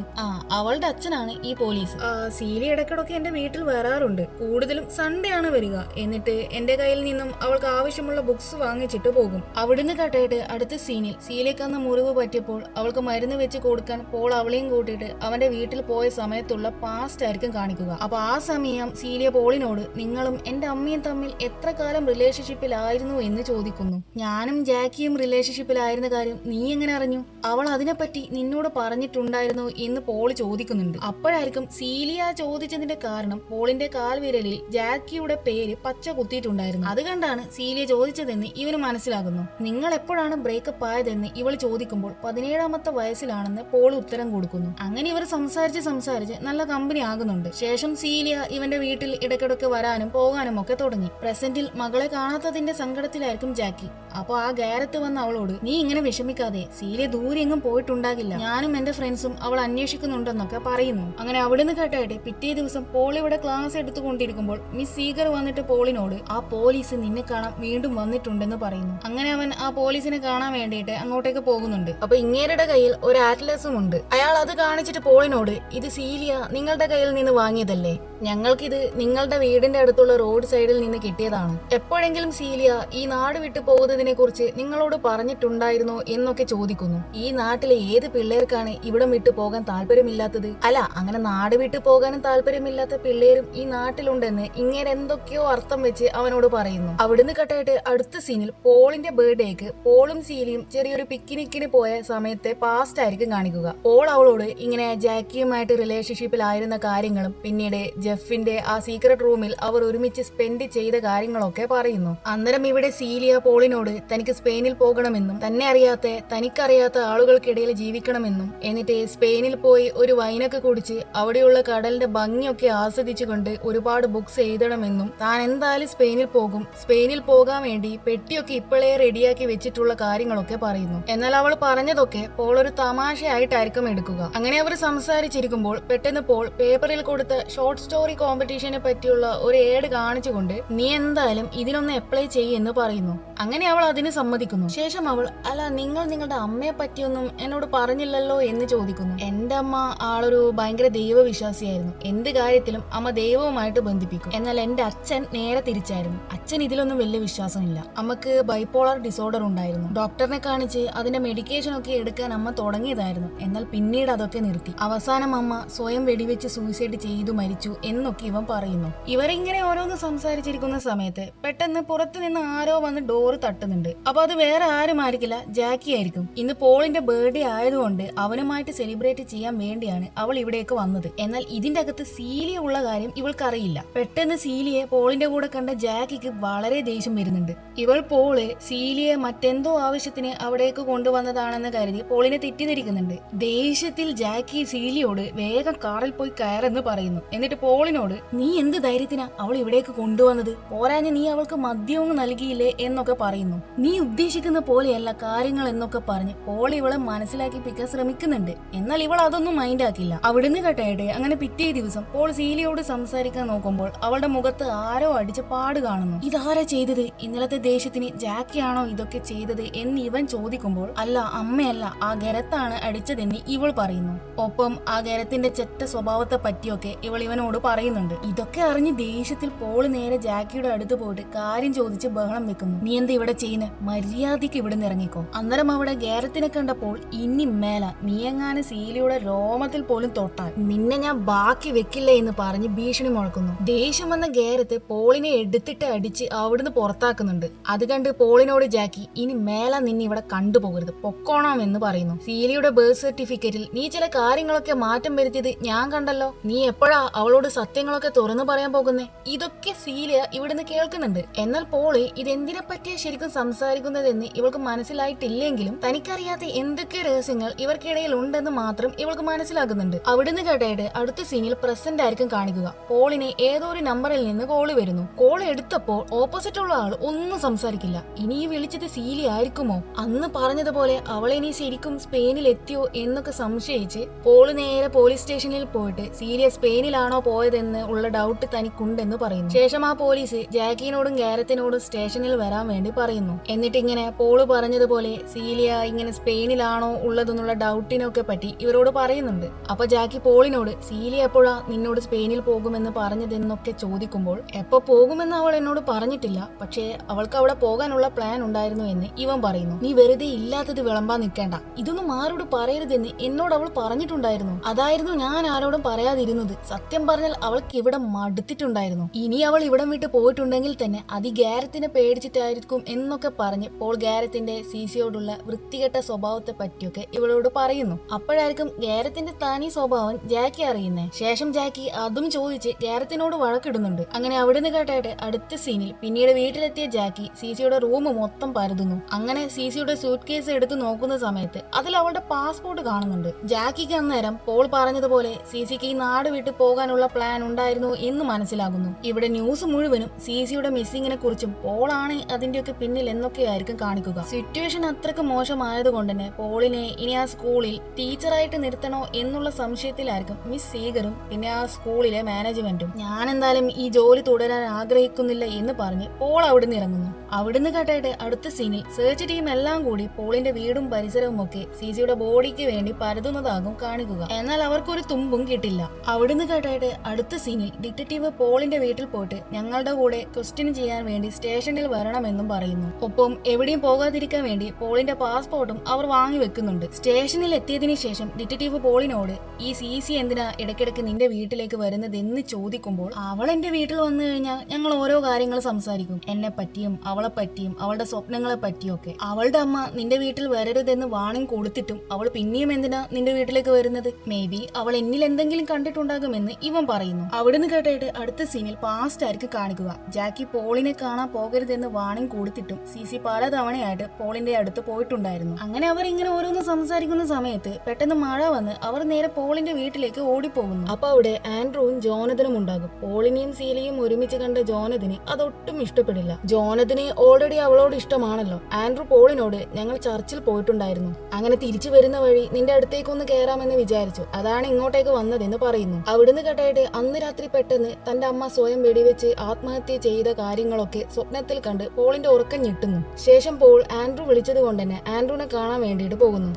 അവളുടെ അച്ഛനാണ് ഈ പോലീസ്. സീലി ഇടയ്ക്കിടയ്ക്ക് എന്റെ വീട്ടിൽ വരാറുണ്ട്, കൂടുതലും സൺഡേ ആണ് വരിക. എന്നിട്ട് എന്റെ കയ്യിൽ നിന്നും അവൾക്ക് ആവശ്യമുള്ള ബുക്സ് വാങ്ങിച്ചിട്ട് പോകും. അവിടുന്ന് കേട്ടായിട്ട് അടുത്ത സീനിൽ സീലിയക്ക് അന്ന് മുറിവ് പറ്റിയപ്പോൾ അവൾക്ക് മരുന്ന് വെച്ച് കൊടുക്കാൻ പോൾ അവളെയും കൂട്ടിയിട്ട് അവന്റെ വീട്ടിൽ പോയ സമയത്തുള്ള പാസ്റ്റ് ആയിരിക്കും കാണിക്കുക. അപ്പൊ ആ സമയം സീലിയ പോളിനോട്, നിങ്ങളും എന്റെ അമ്മയും തമ്മിൽ എത്ര കാലം റിലേഷൻഷിപ്പിലായിരുന്നു എന്ന് ചോദിക്കുന്നു. ഞാനും ജാക്കിയും റിലേഷൻഷിപ്പിലായിരുന്ന കാര്യം നീ എങ്ങനെ അറിഞ്ഞു? അവൾ അതിനെപ്പറ്റി നിന്നോട് പറഞ്ഞിട്ടുണ്ടായിരുന്നു എന്ന് പോൾ ചോദിക്കുന്നുണ്ട്. അപ്പോഴായിരിക്കും സീലിയ ചോദിച്ചതിന്റെ കാരണം പോളിന്റെ കാൽവിരലിൽ ജാക്കിയുടെ പേര് പച്ച കുത്തിയിട്ടുണ്ടായിരുന്നു. അത് കണ്ടാണ് സീലിയ ചോദിച്ചതെന്ന് ഇവന് മനസ്സിലാകുന്നു. നിങ്ങൾ എപ്പോഴാണ് ബ്രേക്കപ്പ് ആയതെന്ന് ഇവൾ ചോദിക്കുമ്പോൾ 17ാമത്തെ വയസ്സിലാണെന്ന് പോൾ ഉത്തരം കൊടുക്കുന്നു. അങ്ങനെ ഇവർ സംസാരിച്ച് നല്ല കമ്പനി ആകുന്നുണ്ട്. ശേഷം സീലിയ ഇവന്റെ വീട്ടിൽ ഇടയ്ക്കിടയ്ക്ക് വരാനും പോകാനും ഒക്കെ തുടങ്ങി. പ്രസന്റിൽ മകളെ കാണാത്തതിന്റെ സങ്കടത്തിലായിരിക്കും ജാക്കി. അപ്പൊ ആ ഗാരത്ത് വന്ന് അവളോട് നീ ഇങ്ങനെ വിഷമിക്കാതെ, സീലിയ ദൂരെ എങ്ങും പോയിട്ടുണ്ടാകില്ല, ഞാനും എന്റെ ഫ്രണ്ട്സും അവൾ അന്വേഷിക്കുന്നുണ്ടെന്നൊക്കെ പറയുന്നു. അങ്ങനെ അവിടുന്ന് കേട്ടായിട്ട് പിറ്റേ ദിവസം പോൾ ഇവിടെ ക്ലാസ് എടുത്തുകൊണ്ടിരിക്കുമ്പോൾ മിസ് സീഗർ വന്നിട്ട് പോളിനോട് ആ പോലീസ് നിന്നെ കാണാൻ വീണ്ടും വന്നിട്ടുണ്ടെന്ന് പറയുന്നു. അങ്ങനെ അവൻ ആ പോലീസിനെ കാണാൻ വേണ്ടിയിട്ട് അങ്ങോട്ടേക്ക് പോകുന്നുണ്ട്. അപ്പൊ ഇങ്ങേരുടെ കയ്യിൽ ഒരു ആറ്റ്ലസും ഉണ്ട്. അയാൾ അത് കാണിച്ചിട്ട് പോളിനോട് ഇത് സീലിയ നിങ്ങളുടെ കയ്യിൽ നിന്ന് വാങ്ങിയതല്ലേ, ഞങ്ങൾക്കിത് നിങ്ങളുടെ വീടിന്റെ അടുത്തുള്ള റോഡ് സൈഡിൽ നിന്ന് കിട്ടിയതാണ്. എപ്പോഴെങ്കിലും സീലിയ ഈ നാട് വിട്ടു പോകുന്നതിനെ കുറിച്ച് നിങ്ങളോട് പറഞ്ഞിട്ടുണ്ടായിരുന്നോ എന്നൊക്കെ ചോദിക്കുന്നു. ഈ നാട്ടിലെ ഏത് പിള്ളേർക്കാണ് ഇവിടം വിട്ടു പോകാൻ താല്പര്യമില്ലാത്തത്? അല്ല, അങ്ങനെ നാട് വിട്ടു പോകാനും താല്പര്യമില്ലാത്ത പിള്ളേരും ഈ നാട്ടിലുണ്ടെന്ന് ഇങ്ങനെ എന്തൊക്കെയോ അർത്ഥം വെച്ച് അവനോട് പറയുന്നു. അവിടുന്ന് കട്ടായിട്ട് അടുത്ത സീനിൽ പോളിന്റെ ബർത്ത്ഡേക്ക് പോളും സീലിയും ചെറിയൊരു പിക്നിക്കിന് പോയ സമയത്തെ പാസ്റ്റ് ആയിരിക്കും കാണിക്കുക. പോൾ അവളോട് ഇങ്ങനെ ജാക്കിയുമായിട്ട് റിലേഷൻഷിപ്പിലായിരുന്ന കാര്യങ്ങളും പിന്നീട് ജെഫിന്റെ ആ സീക്രട്ട് റൂമിൽ അവർ ഒരുമിച്ച് സ്പെൻഡ് ചെയ്ത കാര്യങ്ങളൊക്കെ പറയുന്നു. അന്നേരം ഇവിടെ സീലിയ പോളിനോട് തനിക്ക് സ്പെയിനിൽ പോകണമെന്നും തന്നെ അറിയാത്ത തനിക്കറിയാത്ത ആളുകൾക്കിടയിൽ ജീവിക്കണമെന്നും എന്നിട്ട് സ്പെയിനിൽ പോയി ഒരു വൈനൊക്കെ കുടിച്ച് അവിടെയുള്ള കടലിന്റെ ഭംഗിയൊക്കെ ആസ്വദിച്ചുകൊണ്ട് ഒരുപാട് ബുക്സ് എഴുതണമെന്നും താൻ എന്തായാലും സ്പെയിനിൽ പോകും, സ്പെയിനിൽ പോകാൻ വേണ്ടി പെട്ടിയൊക്കെ ഇപ്പോഴേ റെഡിയാക്കി വെച്ചിട്ടുള്ള കാര്യങ്ങളൊക്കെ പറയുന്നു. എന്നാൽ അവൾ പറഞ്ഞതൊക്കെ പോൾ ഒരു തമാശയായിട്ടായിരിക്കും എടുക്കുക. അങ്ങനെ അവർ സംസാരിച്ചിരിക്കുമ്പോൾ പെട്ടെന്ന് പോൾ പേപ്പറിൽ കൊടുത്ത ഷോർട്ട് സ്റ്റോറി കോമ്പറ്റീഷനെ പറ്റിയുള്ള ഒരു ഏഡ് കാണിച്ചുകൊണ്ട് നീ എന്തായാലും ഇതിനൊന്ന് അപ്ലൈ ചെയ്യുമെന്ന് പറയുന്നു. അങ്ങനെ അവൾ അതിന് സമ്മതിക്കുന്നു. ശേഷം അവൾ അല്ല നിങ്ങൾ നിങ്ങളുടെ അമ്മയെ പറ്റിയൊന്നും എന്നോട് പറഞ്ഞില്ലല്ലോ എന്ന് ചോദിക്കുന്നു. എന്റെ അമ്മ ആളൊരു ഭയങ്കര ദൈവവിശ്വാസിയായിരുന്നു, എന്ത് കാര്യത്തിലും അമ്മ ദൈവവുമായിട്ട് ബന്ധിപ്പിക്കും. എന്നാൽ എന്റെ അച്ഛൻ നേരെ തിരിച്ചായിരുന്നു, അച്ഛൻ ഇതിലൊന്നും വലിയ വിശ്വാസമില്ല. അമ്മക്ക് ബൈപോളർ ഡിസോർഡർ ഉണ്ടായിരുന്നു, ഡോക്ടറിനെ കാണിച്ച് അതിന്റെ മെഡിക്കേഷൻ ഒക്കെ എടുക്കാൻ അമ്മ തുടങ്ങിയതായിരുന്നു. എന്നാൽ പിന്നീട് അതൊക്കെ നിർത്തി. അവസാനം അമ്മ സ്വയം വെടിവെച്ച് സൂയിസൈഡ് ചെയ്തു മരിച്ചു എന്നൊക്കെ ഇവൻ പറയുന്നു. ഇവരിങ്ങനെ ഓരോന്ന് സംസാരിച്ചിരിക്കുന്ന സമയത്ത് പെട്ടെന്ന് പുറത്തു നിന്ന് ആരോ വന്ന് ഡോറ് തട്ടുന്നുണ്ട്. അപ്പൊ അത് വേറെ ആരും ആയിരിക്കില്ല, ജാക്കി ആയിരിക്കും. ഇന്ന് പോളിന്റെ ബർത്ത്ഡേ ആയതുകൊണ്ട് അവനുമായിട്ട് സെലിബ്രേറ്റ് ചെയ്യാൻ വേണ്ടിയാണ് അവൾ ഇവിടേക്ക് വന്നത്. എന്നാൽ ഇതിന്റെ അകത്ത് സീലിയ ഉള്ള കാര്യം ഇവൾക്കറിയില്ല. പെട്ടെന്ന് സീലിയെ പോളിന്റെ കൂടെ കണ്ട ജാക്കിക്ക് വളരെ ദേഷ്യം വരുന്നുണ്ട്. ഇവൾ പോള് സീലിയെ മറ്റെന്തോ ആവശ്യത്തിന് അവിടേക്ക് കൊണ്ടുവന്നതാണെന്ന് കരുതി പോളിനെ തെറ്റിദ്ധരിക്കുന്നുണ്ട്. ദേഷ്യത്തിൽ ജാക്കി സീലിയോട് വേഗം കാറിൽ പോയി കയറെന്ന് പറയുന്നു. എന്നിട്ട് പോളിനോട് നീ എന്ത് ധൈര്യത്തിനാ അവൾ ഇവിടേക്ക് കൊണ്ടുവന്നത്, പോരാഞ്ഞ് നീ അവൾക്ക് മദ്യവും നൽകിയില്ലേ എന്നൊക്കെ പറയുന്നു. നീ ഉദ്ദേശിക്കുന്ന പോലെയല്ല കാര്യങ്ങൾ എന്നൊക്കെ പറഞ്ഞ് പോൾ ഇവളെ മനസ്സിലാക്കിപ്പിക്കാൻ ശ്രമിക്കുന്നുണ്ട്. എന്നാൽ ഇവൾ അതൊന്നും മൈൻഡ് ആക്കില്ല. അവിടുന്ന് കേട്ടായിട്ട് അങ്ങനെ പിറ്റേ ദിവസം പോൾ സീലിയോട് സംസാരിക്കാൻ നോക്കുമ്പോൾ അവളുടെ മുഖത്ത് ആരോ അടിച്ച പാട് കാണുന്നു. ഇതാരാ ചെയ്തത്, ഇന്നലത്തെ ദേഷ്യത്തിന് ജാക്കിയാണോ ഇതൊക്കെ ചെയ്തത് എന്ന് ഇവൻ ചോദിക്കുമ്പോൾ അല്ല അമ്മയല്ല ആ ഗരത്താണ് അടിച്ചതെന്ന് ഇവൾ പറയുന്നു. ഒപ്പം ആ ഗരത്തിന്റെ ചെറ്റ സ്വഭാവത്തെ പറ്റിയൊക്കെ ഇവൾ ഇവനോട് പറയുന്നുണ്ട്. ഇതൊക്കെ അറിഞ്ഞ് ദേഷ്യത്തിൽ പോൾ നേരെ ജാക്കിയുടെ അടുത്ത് പോയിട്ട് കാര്യം ചോദിച്ച് ബഹളം വെക്കുന്നു. നീ എന്താ ഇവിടെ ചെയ്യുന്നത്, മര്യാദയ്ക്ക് ഇവിടെ നിന്ന് ഇറങ്ങിക്കോ. അന്നേരം അവിടെ ഗാരത്തിനെ കണ്ടപ്പോൾ ഇനി മേല നീ എങ്ങാനും സീലിയുടെ രോമത്തിൽ പോലും തൊട്ടാൽ നിന്നെ ഞാൻ ബാക്കി വെക്കില്ല എന്ന് പറഞ്ഞ് ഭീഷണി മുഴക്കുന്നു. ദേഷ്യം വന്ന ഗാരത്ത് പോളിനെ എടുത്തിട്ട് അടിച്ച് അവിടുന്ന് പുറത്താക്കുന്നുണ്ട്. അത് കണ്ട് പോളിനോട് ജാക്കി ഇനി മേല നിന്നെ ഇവിടെ കണ്ടുപോകരുത്, പൊക്കോണമെന്ന് പറയുന്നു. സീലിയുടെ ബർത്ത് സർട്ടിഫിക്കറ്റിൽ നീ ചില കാര്യങ്ങളൊക്കെ മാറ്റം വരുത്തിയത് ഞാൻ കണ്ടല്ലോ, നീ എപ്പോഴാ അവളോട് സത്യങ്ങളൊക്കെ തുറന്നു പറയാൻ പോകുന്നേ? ഇതൊക്കെ സീലിയ ഇവിടുന്ന് കേൾക്കുന്നുണ്ട്. എന്നാൽ പോള് ഇതെന്തിനെ പറ്റിയാ ശരിക്കും സംസാരിക്കുന്നതെന്ന് ഇവൾക്ക് മനസ്സിലായിട്ടില്ലെങ്കിലും തനിക്കറിയാത്ത എന്തൊക്കെ രഹസ്യങ്ങൾ ഇവർക്കിടയിൽ ഉണ്ടെന്ന് മാത്രം ഇവൾക്ക് മനസ്സിലാകുന്നുണ്ട്. അവിടുന്ന് കേട്ടായിട്ട് അടുത്ത സീനിൽ പ്രസന്റ് ആയിരിക്കും കാണിക്കുക. പോളിന് ഏതോ ഒരു നമ്പറിൽ നിന്ന് കോള് വരുന്നു. കോൾ എടുത്തപ്പോൾ ഓപ്പോസിറ്റ് ഉള്ള ആൾ ഒന്നും സംസാരിക്കില്ല. ഇനി ഈ വിളിച്ചത് സീലി ആയിരിക്കുമോ, അന്ന് പറഞ്ഞതുപോലെ അവളിനി ശരിക്കും സ്പെയിനിൽ എത്തിയോ എന്നൊക്കെ സംശയിച്ച് പോള് നേരെ പോലീസ് സ്റ്റേഷനിൽ പോയിട്ട് സീലിയ സ്പെയിനിലാണോ പോയതെന്ന് ഉള്ള ഡൗട്ട് തനിക്കുണ്ടെന്ന് പറയുന്നു. ശേഷം ആ പോലീസ് ജാക്കിനോടും ഗാരത്തിനോടും സ്റ്റേഷനിൽ വരാൻ വേണ്ടി പറയുന്നു. എന്നിട്ട് ഇങ്ങനെ പോള് പറഞ്ഞതുപോലെ സീലിയ ഇങ്ങനെ സ്പെയിനിലാണോ ഉള്ളതെന്നുള്ള ഡൗട്ടിനൊക്കെ പറ്റി ഇവരോട് പറയുന്നുണ്ട്. അപ്പൊ ജാക്കി പോളിനോട് സീലിയ എപ്പോഴാ നിന്നോട് സ്പെയിനിൽ പോകുമെന്ന് പറഞ്ഞതെന്നൊക്കെ ചോദിക്കുമ്പോൾ എപ്പോ പോകുമെന്ന് അവൾ എന്നോട് പറഞ്ഞിട്ടില്ല, പക്ഷേ അവൾക്ക് അവിടെ പോകാനുള്ള പ്ലാൻ ഉണ്ടായിരുന്നു എന്ന് ഇവൻ പറയുന്നു. നീ വെറുതെ ഇല്ലാത്തത് വിളമ്പാൻ നിൽക്കേണ്ട, ഇതൊന്നും ആരോട് പറയരുതെന്ന് എന്നോട് അവൾ പറഞ്ഞിട്ടുണ്ടായിരുന്നു. അതായിരുന്നു ഞാൻ ആരോടും പറയാതിരുന്നത്. സത്യം പറഞ്ഞാൽ അവൾക്ക് ഇവിടെ മടുത്തിട്ടുണ്ടായിരുന്നു. ഇനി അവൾ ഇവിടം വിട്ട് പോയിട്ടുണ്ടെങ്കിൽ തന്നെ അത് ഗാരത്തിനെ പേടിച്ചിട്ടായിരിക്കും എന്നൊക്കെ പറഞ്ഞ് പോൾ ഗാരത്തിന്റെ സീസിയോടുള്ള വൃത്തികെട്ട സ്വഭാവത്തെ പറ്റിയൊക്കെ ഇവളോട് പറയുന്നു. അപ്പോഴായിരിക്കും ഗാരത്തിന്റെ തനി സ്വഭാവം ജാക്കി അറിയുന്നേ. ശേഷം ജാക്കി അതും ചോദിച്ച് ഗാരത്തിനോട് വഴക്കിടുന്നുണ്ട്. അങ്ങനെ അവിടുന്ന് കേട്ടായിട്ട് അടുത്ത സീനിൽ പിന്നീട് വീട്ടിലെത്തിയ ജാക്കി സീസിയുടെ റൂം മൊത്തം പരതുന്നു. അങ്ങനെ സീസിയുടെ സൂട്ട് കേസ് എടുത്ത് നോക്കുന്ന സമയത്ത് അതിൽ അവളുടെ പാസ്പോർട്ട് കാണുന്നുണ്ട്. ജാക്കിക്ക് അന്നേരം പോൾ പറഞ്ഞതുപോലെ സീസിക്ക് ഈ നാട് വിട്ട് പോകാനുള്ള പ്ലാൻ ഉണ്ടായിരുന്നു എന്ന് മനസ്സിലാകുന്നു. ഇവിടെ ന്യൂസ് മുഴുവനും സീസിയുടെ മിസ്സിങ്ങിനെ കുറിച്ചും പോളാണ് അതിന്റെ വീഡിയോയ്ക്ക് പിന്നിൽ എന്നൊക്കെയായിരിക്കും കാണിക്കുക. സിറ്റുവേഷൻ അത്രക്ക് മോശമായതുകൊണ്ട് തന്നെ പോളിനെ ഇനി ആ സ്കൂളിൽ ടീച്ചറായിട്ട് നിർത്തണോ എന്നുള്ള സംശയത്തിലായിരിക്കും മിസ് സീഗറും പിന്നെ ആ സ്കൂളിലെ മാനേജ്മെന്റും. ഞാൻ എന്തായാലും ഈ ജോലി തുടരാൻ ആഗ്രഹിക്കുന്നില്ല എന്ന് പറഞ്ഞ് പോൾ അവിടുന്ന് ഇറങ്ങുന്നു. അവിടുന്ന് കേട്ടായിട്ട് അടുത്ത സീനിൽ സെർച്ച് ടീം എല്ലാം കൂടി പോളിന്റെ വീടും പരിസരവും ഒക്കെ സിസിയുടെ ബോഡിക്ക് വേണ്ടി പരതുന്നതാകും കാണിക്കുക. എന്നാൽ അവർക്കൊരു തുമ്പും കിട്ടില്ല. അവിടുന്ന് കേട്ടായിട്ട് അടുത്ത സീനിൽ ഡിറ്റക്റ്റീവ് പോളിന്റെ വീട്ടിൽ പോയിട്ട് ഞങ്ങളുടെ കൂടെ ക്വസ്റ്റ്യൻ ചെയ്യാൻ വേണ്ടി സ്റ്റേഷനിൽ വരണമെന്നും പറയുന്നു. ഒപ്പം എവിടെയും പോകാതിരിക്കാൻ വേണ്ടി പോളിന്റെ പാസ്പോർട്ടും അവർ വാങ്ങി വെക്കുന്നുണ്ട്. സ്റ്റേഷനിൽ എത്തിയതിനു ശേഷം ഡിറ്റക്റ്റീവ് പോളിനോട് ഈ സിസി എന്തിനാ ഇടയ്ക്കിടയ്ക്ക് നിന്റെ വീട്ടിലേക്ക് വരുന്നത് എന്ന് ചോദിക്കുമ്പോൾ അവൾ എന്റെ വീട്ടിൽ വന്നു കഴിഞ്ഞാൽ ഞങ്ങൾ ഓരോ കാര്യങ്ങൾ സംസാരിക്കും, എന്നെ പറ്റിയും അവളെ പറ്റിയും അവളുടെ സ്വപ്നങ്ങളെ പറ്റിയൊക്കെ. അവളുടെ അമ്മ നിന്റെ വീട്ടിൽ വരരുതെന്ന് വാണിംഗ് കൊടുത്തിട്ടും അവൾ പിന്നെയും എന്തിനാ നിന്റെ വീട്ടിലേക്ക് വരുന്നത്? മേ ബി അവൾ എന്നിൽ എന്തെങ്കിലും കണ്ടിട്ടുണ്ടാകുമെന്ന് ഇവൻ പറയുന്നു. അവിടുന്ന് കേട്ടായിട്ട് അടുത്ത സീനിൽ പാസ്റ്റ് ആയിരിക്കും കാണിക്കുക. ജാക്കി പോളിനെ കാണാൻ പോകരുതെന്ന് വാണിംഗ് കൊടുത്തിട്ടും സിസി പലതവണയായിട്ട് പോളിന്റെ അടുത്ത് പോയിട്ടുണ്ടായിരുന്നു. അങ്ങനെ അവർ ഇങ്ങനെ ഓരോന്ന് സംസാരിക്കുന്ന സമയത്ത് പെട്ടെന്ന് മഴ വന്ന് അവർ നേരെ പോളിന്റെ വീട്ടിലേക്ക് ഓടിപ്പോകുന്നു. അപ്പൊ അവിടെ ആൻഡ്രൂവും ജോനഥനും ഉണ്ടാകും. പോളിനെയും സീലയും ഒരുമിച്ച് കണ്ട ജോനഥന് അതൊട്ടും ഇഷ്ടപ്പെടില്ല. ജോനഥന് ഓൾറെഡി അവളോട് ഇഷ്ടമാണല്ലോ. ആൻഡ്രൂ പോളിനോട് ഞങ്ങൾ ചർച്ചിൽ പോയിട്ടുണ്ടായിരുന്നു, അങ്ങനെ തിരിച്ചു വരുന്ന വഴി നിന്റെ അടുത്തേക്കൊന്ന് കയറാമെന്ന് വിചാരിച്ചു, അതാണ് ഇങ്ങോട്ടേക്ക് വന്നതെന്ന് പറയുന്നു. അവിടുന്ന് കേട്ടായിട്ട് അന്ന് രാത്രി പെട്ടെന്ന് തന്റെ അമ്മ സ്വയം വെടിവെച്ച് ആത്മഹത്യ ചെയ്ത കാര്യങ്ങളൊക്കെ സ്വപ്നത്തിൽ കണ്ട് പോളിന്റെ ഉറക്കം ഞെട്ടുന്നു. ശേഷം പോൾ ആൻഡ്രൂ വിളിച്ചത് കൊണ്ട് തന്നെ ആൻഡ്രൂനെ കാണാൻ വേണ്ടിയിട്ട് പോകുന്നു.